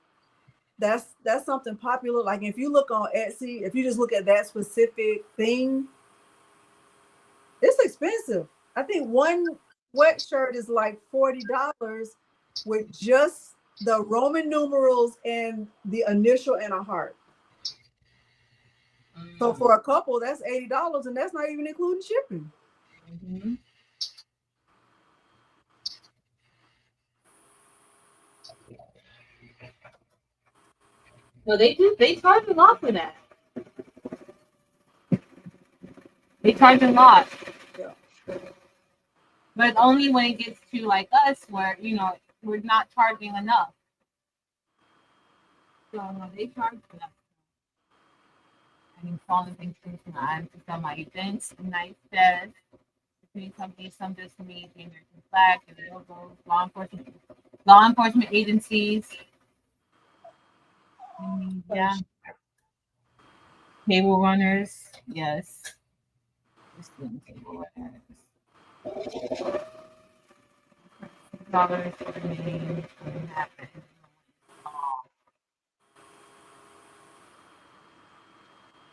B: That's something popular. Like if you look on Etsy, if you just look at that specific thing, it's expensive. I think one sweatshirt is like $40 with just the Roman numerals and the initial and a heart. So for a couple, that's $80, and that's not even including shipping.
A: Mm-hmm. No, they do. They charge a lot for that. They charge a lot.
B: Yeah.
A: But only when it gets to like us, where we're not charging enough. So no, they charge enough. I mean, following things to my my events, nice says between companies, some just to me, the American flag, and the logos, law enforcement agencies. Yeah. Cable runners, yes. Cable runners. Dollars for the name happen.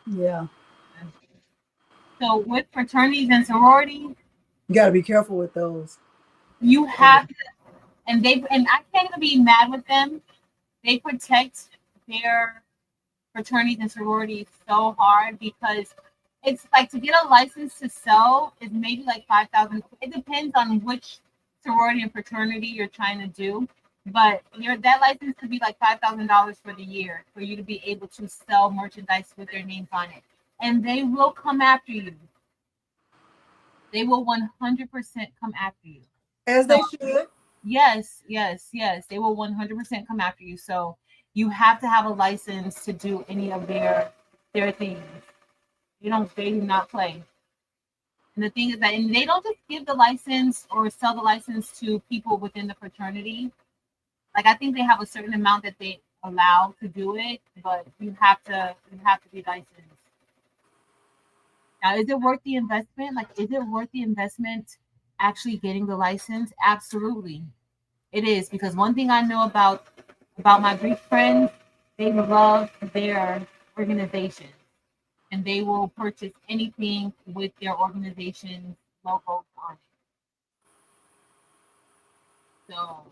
B: Yeah.
A: So with fraternities and sororities,
B: You got to be careful with those.
A: You have to, and I can't even be mad with them. They protect their fraternities and sororities so hard because it's like to get a license to sell is maybe like 5,000. It depends on which sorority and fraternity you're trying to do, but that license could be like $5,000 for the year for you to be able to sell merchandise with their names on it, and they will come after you. They will 100% come after you.
B: As they should.
A: Yes, yes, yes. They will 100% come after you. So you have to have a license to do any of their things. They do not play. And the thing is that and they don't just give the license or sell the license to people within the fraternity. Like I think they have a certain amount that they allow to do it, but you have to be licensed. Now, is it worth the investment? Like, is it worth the investment actually getting the license? Absolutely. It is because one thing I know about my Greek friends, they love their organization and they will purchase anything with their organization's logo on it. So,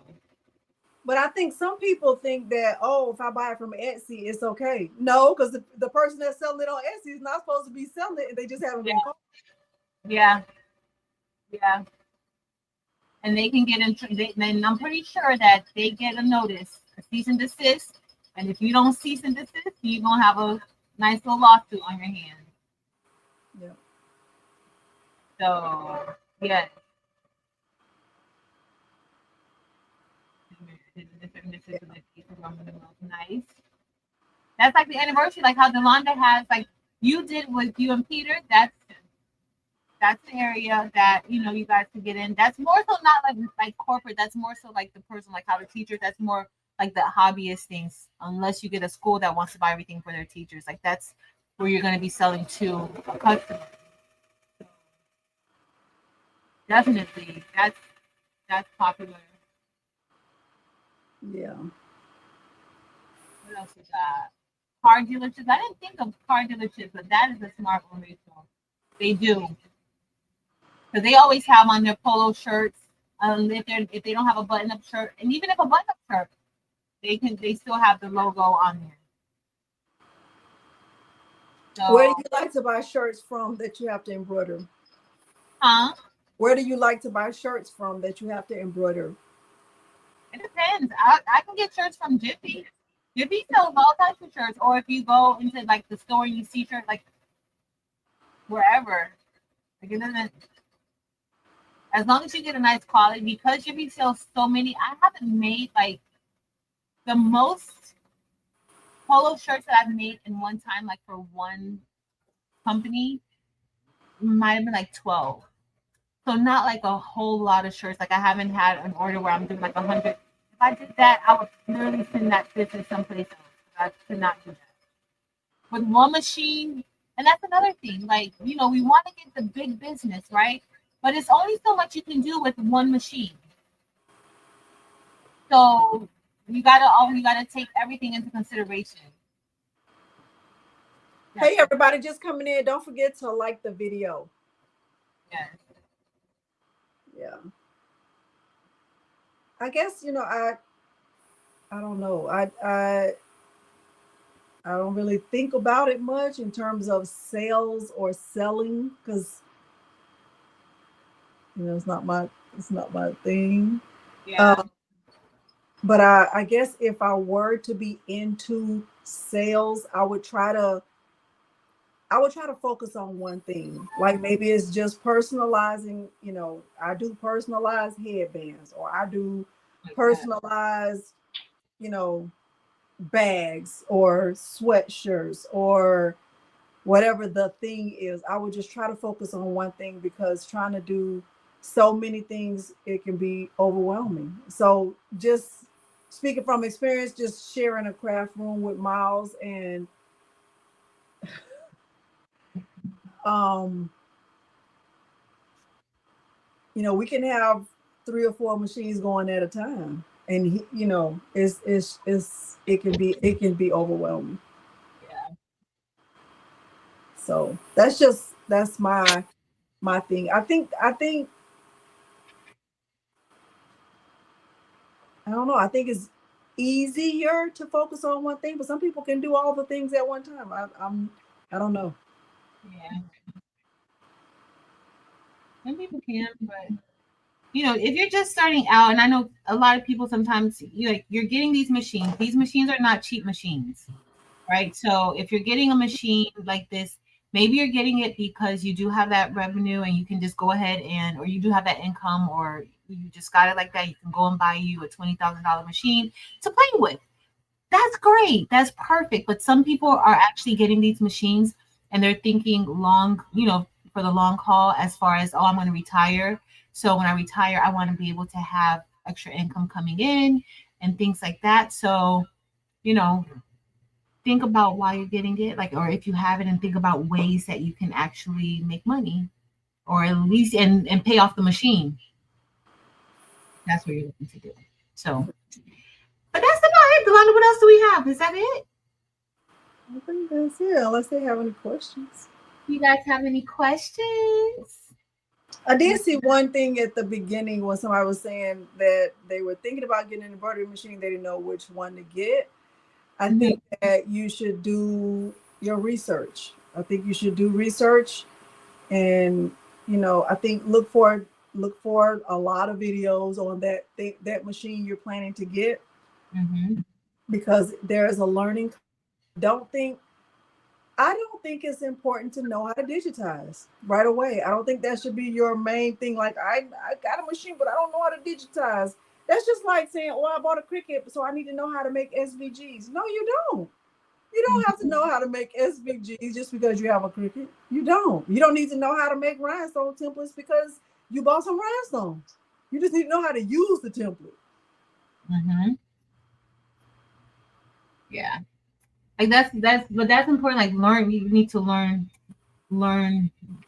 B: but I think some people think that, oh, if I buy it from Etsy, it's okay. No, because the person that's selling it on Etsy is not supposed to be selling it, and they just haven't been caught.
A: Yeah, yeah. And they can get into. And I'm pretty sure that they get a notice, a cease and desist. And if you don't cease and desist, you're gonna have a nice little lawsuit on your hands.
B: Yeah.
A: So yeah. Nice. That's like the anniversary, like how Delonda has, like you did with you and Peter. That's the area that you guys could get in. That's more so not like corporate. That's more so like the person, like how the teachers. That's more like the hobbyist things. Unless you get a school that wants to buy everything for their teachers, like that's where you're going to be selling to a customer. Definitely, that's popular.
B: Yeah.
A: What else is that? Car dealerships. I didn't think of car dealerships, but that is a smart one, Rachel. They do. Because they always have on their polo shirts. If they don't have a button up shirt, and even if a button up shirt, they still have the logo on there.
B: So, where do you like to buy shirts from that you have to embroider?
A: Huh?
B: Where do you like to buy shirts from that you have to embroider?
A: It depends. I can get shirts from Jiffy. Jiffy sells all types of shirts. Or if you go into like the store and you see shirts like wherever, like it doesn't. As long as you get a nice quality, because Jiffy sells so many. I haven't made like the most polo shirts that I've made in one time, like for one company, might have been like 12. So not like a whole lot of shirts. Like I haven't had an order where I'm doing like 100. If I did that, I would literally send that business someplace else. I could not do that. With one machine, and that's another thing. Like, we want to get the big business, right? But it's only so much you can do with one machine. So you gotta take everything into consideration.
B: Hey everybody, just coming in. Don't forget to like the video.
A: Yes.
B: Yeah. I guess I don't know. I don't really think about it much in terms of sales or selling because it's not my thing.
A: Yeah.
B: But I guess if I were to be into sales, I would try to focus on one thing. Like maybe it's just personalizing, I do personalized headbands or I do personalized, bags or sweatshirts or whatever the thing is. I would just try to focus on one thing because trying to do so many things, it can be overwhelming. So just speaking from experience, just sharing a craft room with Miles and we can have 3 or 4 machines going at a time, and it can be overwhelming.
A: Yeah.
B: So that's my thing. I think I don't know. I think it's easier to focus on one thing, but some people can do all the things at one time. I don't know.
A: Yeah, some people can, but if you're just starting out, and I know a lot of people sometimes you're getting these machines. These machines are not cheap machines, right? So if you're getting a machine like this, maybe you're getting it because you do have that revenue and you can just go ahead or you do have that income, or you just got it like that. You can go and buy you a $20,000 machine to play with. That's great. That's perfect. But some people are actually getting these machines and they're thinking long, for the long haul, as far as, oh, I'm going to retire. So when I retire, I want to be able to have extra income coming in and things like that. So, you know, think about why you're getting it, like, or if you have it, and think about ways that you can actually make money, or at least and pay off the machine. That's what you're looking to do. So, but that's about it. Delana, what else do we have? Is that it?
B: I think that's it, unless they have any questions.
A: You guys have any questions?
B: I did see one thing at the beginning when somebody was saying that they were thinking about getting an embroidery machine. They didn't know which one to get. I think that you should do your research. I think you should do research, and I think look for a lot of videos on that machine you're planning to get, because there is a learning. Don't think I don't think it's important to know how to digitize right away. I don't think that should be your main thing. Like, I got a machine, but I don't know how to digitize. That's just like saying, oh, I bought a Cricut, so I need to know how to make SVGs. No, you don't. You don't have to know how to make SVGs just because you have a Cricut. You don't. You don't need to know how to make rhinestone templates because you bought some rhinestones. You just need to know how to use the template.
A: Yeah. Like that's important. Like, you need to learn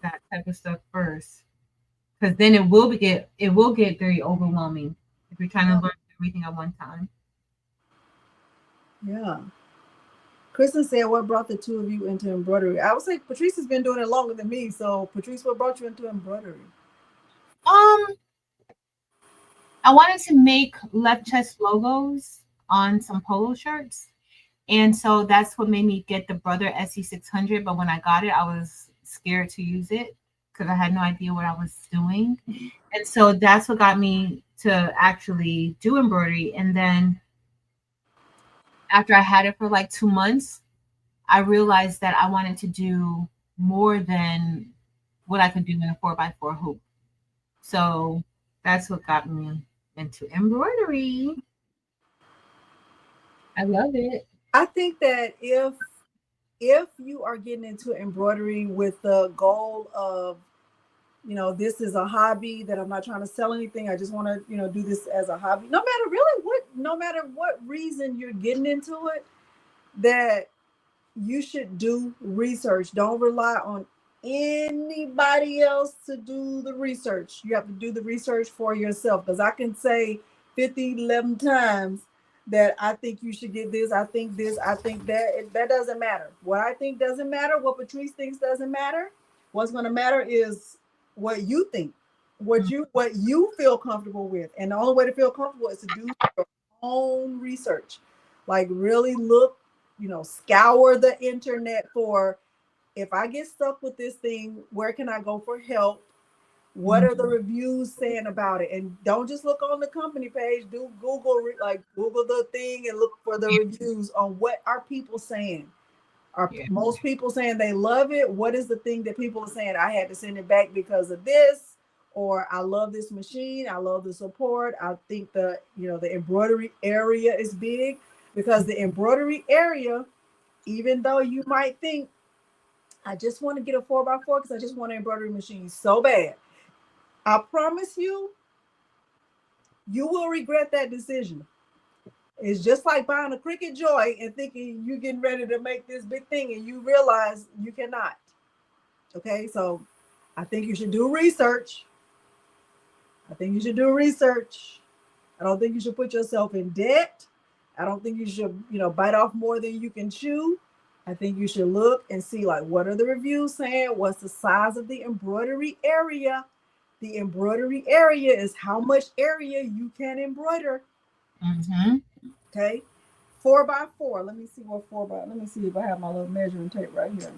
A: that type of stuff first, because then it will get very overwhelming if you're trying to learn everything at one time.
B: Yeah. Kristen said, what brought the two of you into embroidery? I would say Patrice has been doing it longer than me. So, Patrice, what brought you into embroidery?
A: I wanted to make left chest logos on some polo shirts. And so that's what made me get the Brother SE600. But when I got it, I was scared to use it because I had no idea what I was doing. And so that's what got me to actually do embroidery. And then after I had it for like 2 months, I realized that I wanted to do more than what I could do in a 4x4 hoop. So that's what got me into embroidery. I love it.
B: I think that if you are getting into embroidery with the goal of, this is a hobby that I'm not trying to sell anything, I just want to, do this as a hobby, no matter what reason you're getting into it, that you should do research. Don't rely on anybody else to do the research. You have to do the research for yourself, because I can say 11 times that I think you should get this, I think that. That doesn't matter. What I think doesn't matter. What Patrice thinks doesn't matter. What's going to matter is what you think, what you feel comfortable with. And the only way to feel comfortable is to do your own research. Like, really look, scour the internet for, if I get stuck with this thing, where can I go for help? What are the reviews saying about it? And don't just look on the company page. Do Google the thing and look for the reviews on what are people saying. Are most people saying they love it? What is the thing that people are saying? I had to send it back because of this, or I love this machine. I love the support. I think the embroidery area is big, because the embroidery area, even though you might think, I just want to get a 4x4 because I just want an embroidery machine so bad, I promise you, you will regret that decision. It's just like buying a Cricut Joy and thinking you're getting ready to make this big thing and you realize you cannot. Okay, so I think you should do research. I don't think you should put yourself in debt. I don't think you should, bite off more than you can chew. I think you should look and see, like, what are the reviews saying? What's the size of the embroidery area? The embroidery area is how much area you can embroider.
A: Mm-hmm.
B: Okay. 4x4. Let me see what 4x. Let me see if I have my little measuring tape right here.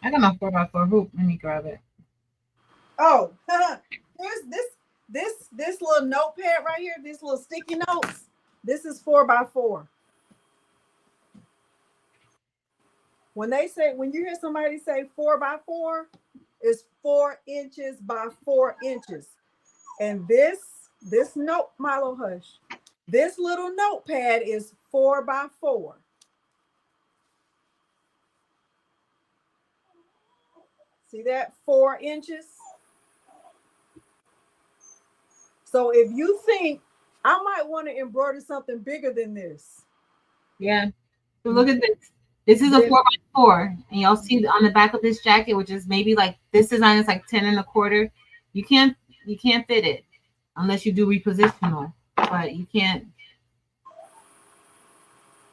A: I got my 4x4 hoop. Let me grab it.
B: Oh, here's this little notepad right here. This little sticky notes. This is 4x4. When you hear somebody say 4x4, it's 4 inches by 4 inches. And this note, Milo, hush. This little notepad is 4x4. See that? 4 inches. So if you think I might want to embroider something bigger than this.
A: Yeah. So look at this. This is a 4x4, and y'all see on the back of this jacket, which is maybe like this design is like 10 and a quarter. You can't fit it unless you do repositional, but you can't.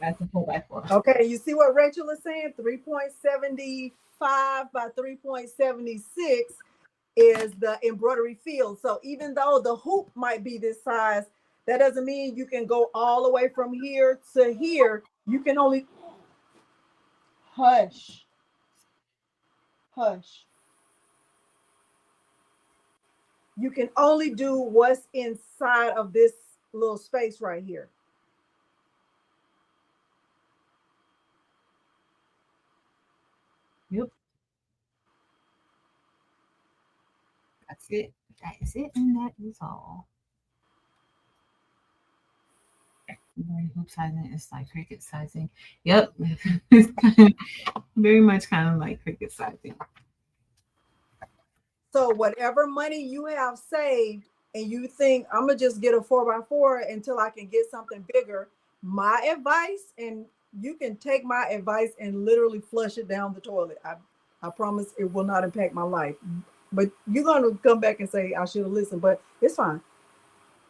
A: That's a 4x4.
B: Okay, you see what Rachel is saying? 3.75 by 3.76 is the embroidery field. So even though the hoop might be this size, that doesn't mean you can go all the way from here to here. You can only hush. You can only do what's inside of this little space right here.
A: Yep. That's it. That is it, and that is all. Hoop sizing is like cricket sizing. Yep. It's very much kind of like cricket sizing.
B: So whatever money you have saved and you think I'm gonna just get a 4x4 until I can get something bigger, my advice, and you can take my advice and literally flush it down the toilet. I promise it will not impact my life. But you're gonna come back and say I should have listened, but it's fine.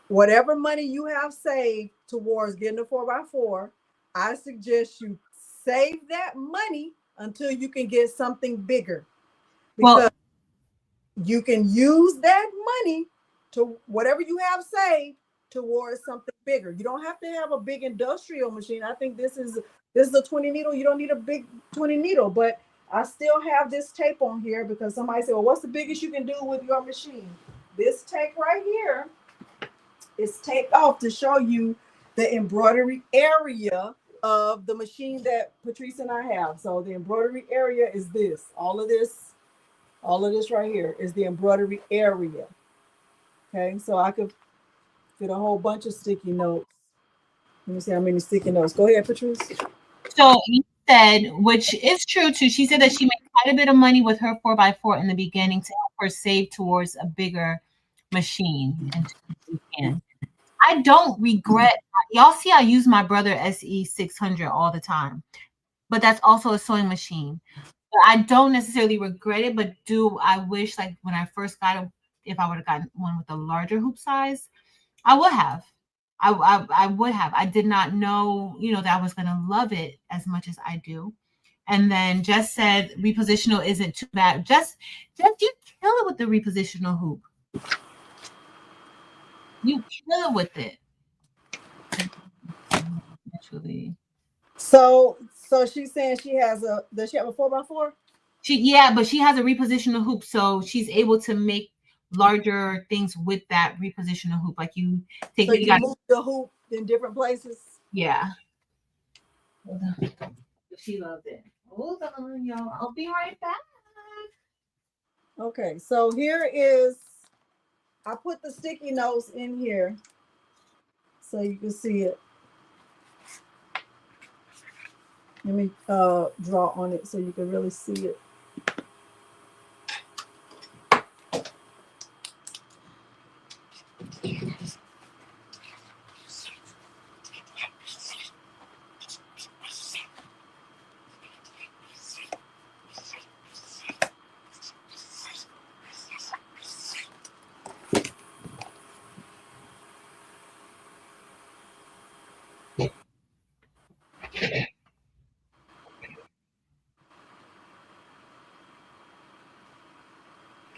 B: Whatever money you have saved towards getting a 4x4, I suggest you save that money until you can get something bigger. Because you can use that money to whatever you have saved towards something bigger. You don't have to have a big industrial machine. I think this is a 20 needle. You don't need a big 20 needle, but I still have this tape on here because somebody said, well, what's the biggest you can do with your machine? This tape right here is taped off to show you the embroidery area of the machine that Patrice and I have. So the embroidery area is this. All of this right here is the embroidery area. Okay, so I could fit a whole bunch of sticky notes. Let me see how many sticky notes. Go ahead, Patrice.
A: So you said, which is true too, she said that she made quite a bit of money with her 4x4 in the beginning to help her save towards a bigger machine. And you can. I don't regret. Y'all see, I use my brother SE 600 all the time, but that's also a sewing machine. But I don't necessarily regret it, but do I wish like when I first got it, if I would have gotten one with a larger hoop size, I would have. I would have. I did not know, that I was gonna love it as much as I do. And then Jess said repositional isn't too bad. Just you kill it with the repositional hoop. You kill it with it. Actually.
B: So she's saying does she have a 4x4?
A: But she has a repositional hoop, so she's able to make larger things with that repositional hoop. Like you take
B: so you move the hoop in different places.
A: Yeah. She loved it. Hold on, y'all. I'll be right back.
B: Okay, so here is, I put the sticky notes in here so you can see it. Let me draw on it so you can really see it.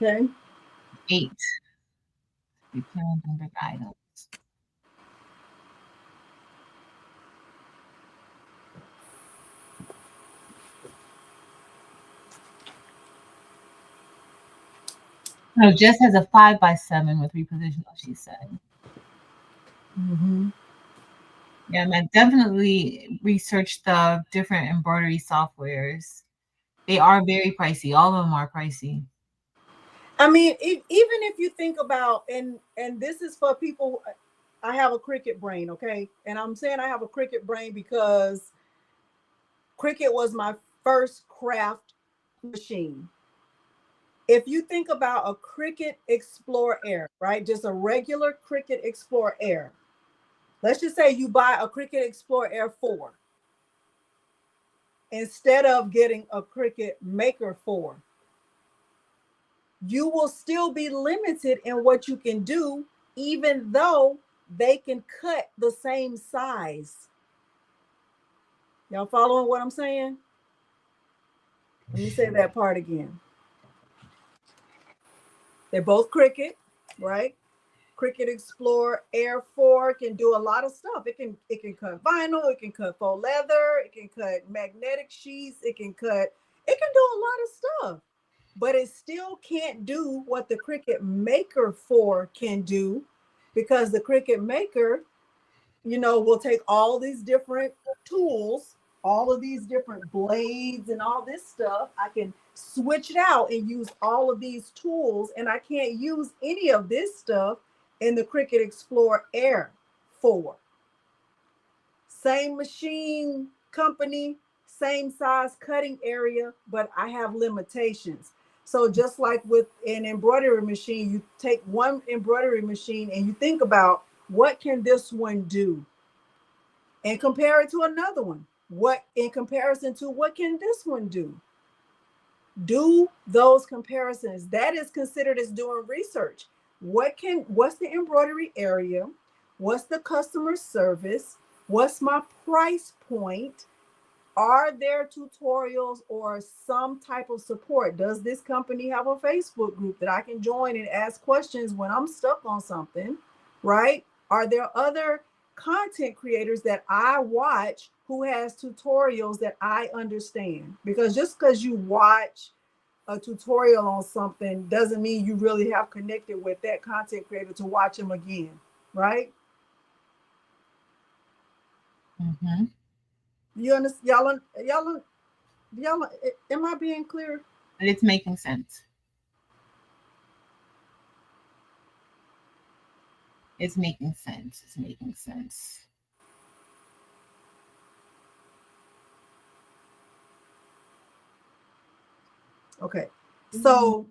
B: Okay.
A: 8. Return number items. No, Jess has a 5x7 with reposition, she said.
B: Mm-hmm.
A: Yeah, and I definitely researched the different embroidery softwares. They are very pricey. All of them are pricey.
B: I mean, even if you think about, and this is for people, I have a Cricut brain, okay? And I'm saying I have a Cricut brain because Cricut was my first craft machine. If you think about a Cricut Explore Air, right? Just a regular Cricut Explore Air. Let's just say you buy a Cricut Explore Air 4 instead of getting a Cricut Maker 4. You will still be limited in what you can do, even though they can cut the same size. Y'all following what I'm saying? Let me say that part again. They're both Cricut, right? Cricut Explore Air 4 can do a lot of stuff. It can cut vinyl, it can cut faux leather, it can cut magnetic sheets, it can do a lot of stuff. But it still can't do what the Cricut Maker 4 can do, because the Cricut Maker, will take all these different tools, all of these different blades and all this stuff. I can switch it out and use all of these tools, and I can't use any of this stuff in the Cricut Explore Air 4. Same machine company, same size cutting area, but I have limitations. So just like with an embroidery machine, you take one embroidery machine and you think about, what can this one do? And compare it to another one. What in comparison to what can this one do? Do those comparisons. That is considered as doing research. What's the embroidery area? What's the customer service? What's my price point? Are there tutorials or some type of support? Does this company have a Facebook group that I can join and ask questions when I'm stuck on something, right? Are there other content creators that I watch who has tutorials that I understand? Because just because you watch a tutorial on something doesn't mean you really have connected with that content creator to watch them again, right?
A: Mm-hmm.
B: You understand? Y'all, am I being clear?
A: But it's making sense. It's making sense. It's making sense.
B: Okay. So,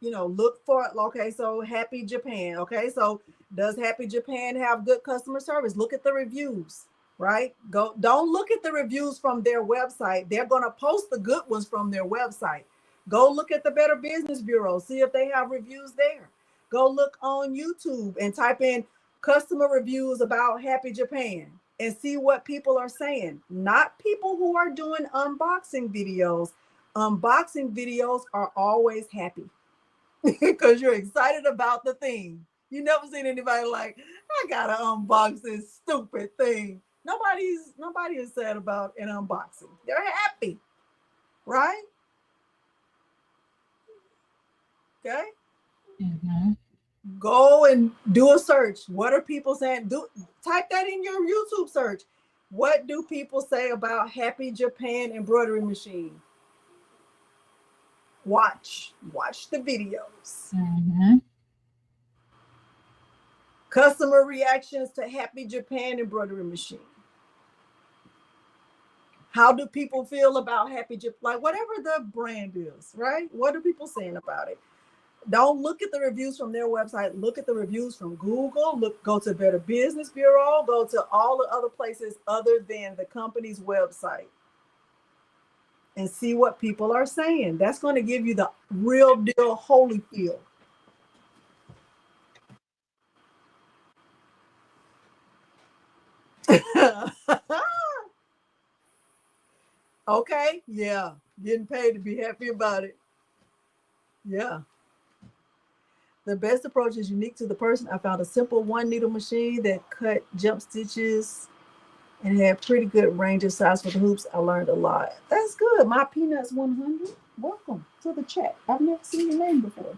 B: look for, okay, so Happy Japan. Okay. So does Happy Japan have good customer service? Look at the reviews, right? Don't look at the reviews from their website. They're going to post the good ones from their website. Go look at the Better Business Bureau, see if they have reviews there. Go look on YouTube and type in customer reviews about Happy Japan and see what people are saying. Not people who are doing unboxing videos. Unboxing videos are always happy because you're excited about the thing. You never seen anybody like, I gotta unbox this stupid thing. Nobody is sad about an unboxing. They're happy, right? Okay.
A: Mm-hmm.
B: Go and do a search. What are people saying? Type that in your YouTube search. What do people say about Happy Japan embroidery machine? Watch the videos.
A: Mm-hmm.
B: Customer reactions to Happy Japan embroidery machine. How do people feel about Happy Japan? Like whatever the brand is, right? What are people saying about it? Don't look at the reviews from their website. Look at the reviews from Google. Go to Better Business Bureau. Go to all the other places other than the company's website and see what people are saying. That's going to give you the real deal holy feel. Okay, yeah, getting paid to be happy about it. Yeah. The best approach is unique to the person. I found a simple one needle machine that cut jump stitches and had pretty good range of size for the hoops. I learned a lot. That's good. My Peanuts 100. Welcome to the chat. I've never seen your name before.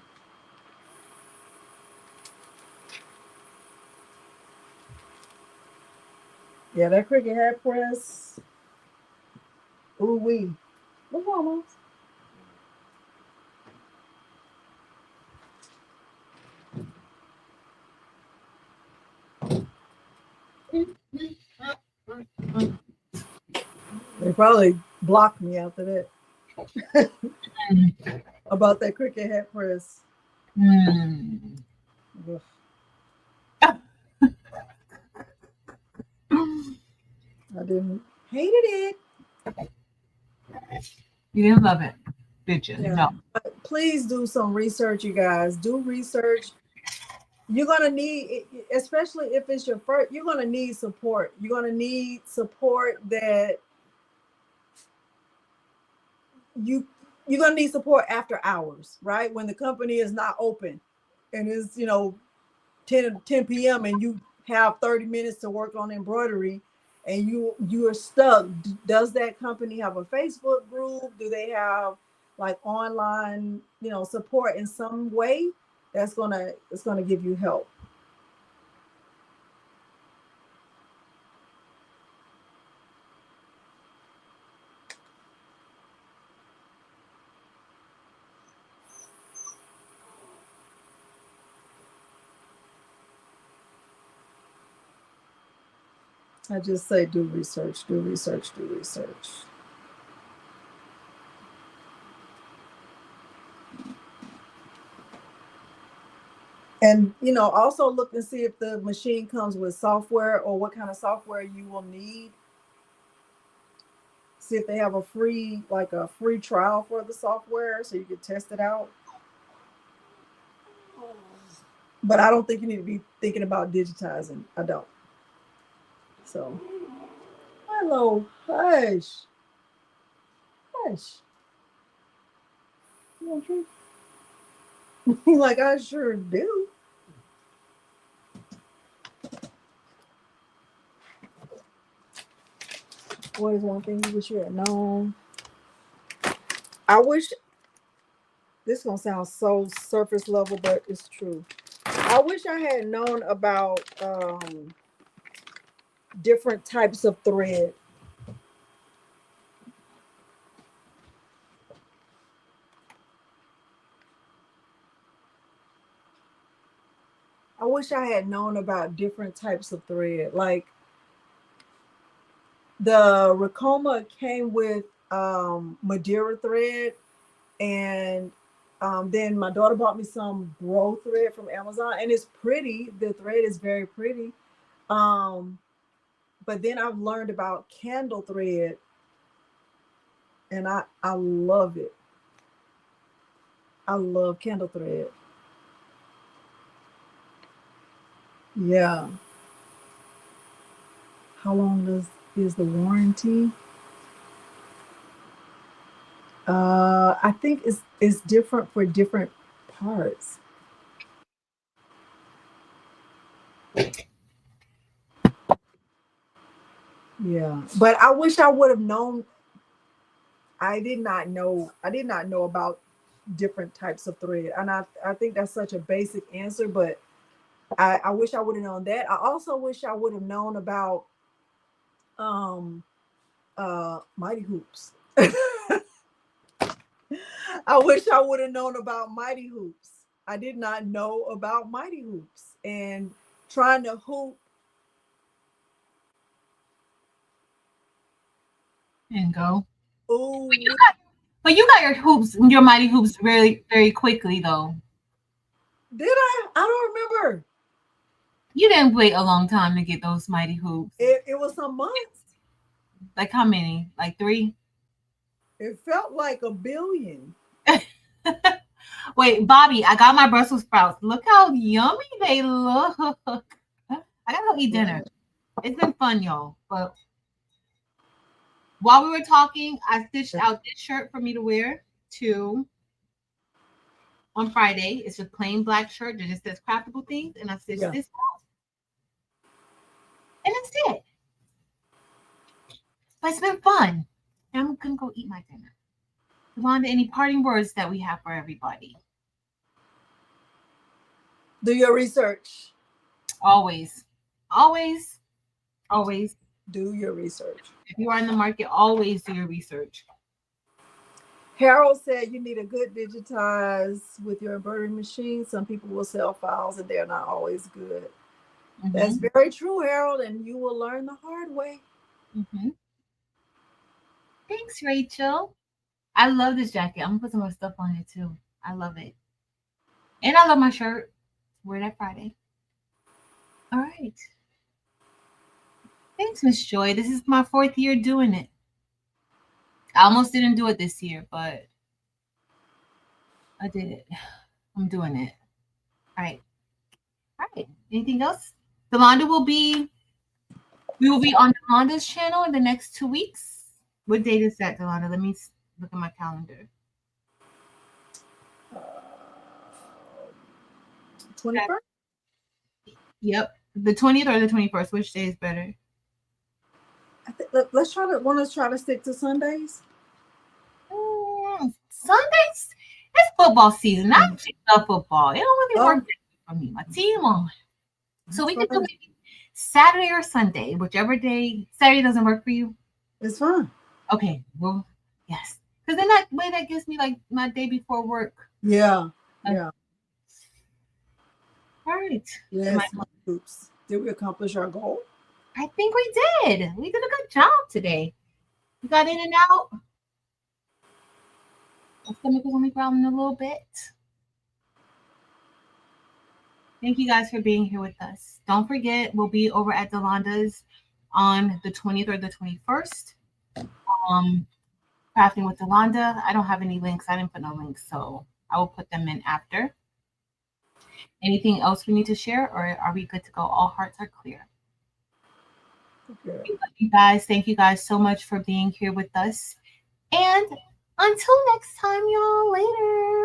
B: Yeah, that Cricut hat press. Ooh wee. What's wrong, Mom? They probably blocked me after that. About that Cricut hat press. I didn't hated it.
A: You didn't love it, did you?
B: Yeah.
A: No.
B: But please do some research, you guys. Do research. You're gonna need, especially if it's your first, you're gonna need support. You're gonna need support that you're gonna need support after hours, right? When the company is not open and it's 10 p.m. and you have 30 minutes to work on embroidery and you are stuck. Does that company have a Facebook group? Do they have like online support in some way it's gonna give you help? I just say do research, do research, do research. And also look and see if the machine comes with software or what kind of software you will need. See if they have a free trial for the software so you can test it out. But I don't think you need to be thinking about digitizing. I don't. So, hello, hush. Hush. You want a treat? Like, I sure do. What is one thing you wish you had known? I wish, this is going to sound so surface level, but it's true. I wish I had known about different types of thread. I wish I had known about different types of thread. Like the Ricoma came with Madeira thread, and then my daughter bought me some Bro thread from Amazon, and it's pretty. The thread is very pretty. But then I've learned about candle thread, and I love it. I love candle thread. Yeah. How long is the warranty? I think it's different for different parts. Yeah, but I wish I would have known. I did not know about different types of thread, and I think that's such a basic answer, but I wish I would have known that. I also wish I would have known about Mighty Hoops. I wish I would have known about Mighty Hoops. I did not know about Mighty Hoops, and trying to hoop.
A: And go.
B: Oh,
A: But you got your hoops, your mighty hoops, very, very quickly though.
B: did I? I don't remember.
A: You didn't wait a long time to get those mighty hoops.
B: It was some months.
A: Like how many? Like 3?
B: It felt like a billion.
A: Wait, Bobby, I got my Brussels sprouts. Look how yummy they look. I gotta go eat dinner. It's been fun, y'all. But while we were talking, I stitched out this shirt for me to wear too. on Friday. It's a plain black shirt that just says craftable things, and I stitched this out. And that's it. But it's been fun. And I'm gonna go eat my dinner. Yolanda, any parting words that we have for everybody?
B: Do your research.
A: Always, always, always
B: do your research.
A: If you are in the market, always do your research.
B: Harold said you need a good digitize with your embroidery machine. Some people will sell files and they're not always good. Mm-hmm. That's very true, Harold, and you will learn the hard way.
A: Mm-hmm. Thanks, Rachel. I love this jacket. I'm gonna put some more stuff on it too. I love it. And I love my shirt. Wear that Friday. All right. Thanks, Miss Joy. This is my 4th year doing it. I almost didn't do it this year, but I did it. I'm doing it. All right. All right. Anything else? We will be on Yolanda's channel in the next 2 weeks. What date is that, Yolanda? Let me look at my calendar.
B: 21st?
A: Yep. The 20th or the 21st? Which day is better?
B: Let's try to stick to Sundays.
A: Sundays? It's football season. I love football. It don't really work for me. My team on. So we can do maybe Saturday or Sunday, whichever day. Saturday doesn't work for you?
B: It's fine.
A: Okay. Well, yes. Because then that way that gives me like my day before work.
B: Yeah. Yeah.
A: All right.
B: Yes. Oops. Did we accomplish our goal?
A: I think we did. We did a good job today. We got in and out. My stomach was only growling a little bit. Thank you guys for being here with us. Don't forget, we'll be over at Yolanda's on the 20th or the 21st. Crafting with Yolanda. I don't have any links. I didn't put no links, so I will put them in after. Anything else we need to share, or are we good to go? All hearts are clear. Okay. You guys, thank you guys so much for being here with us. And until next time, y'all, later.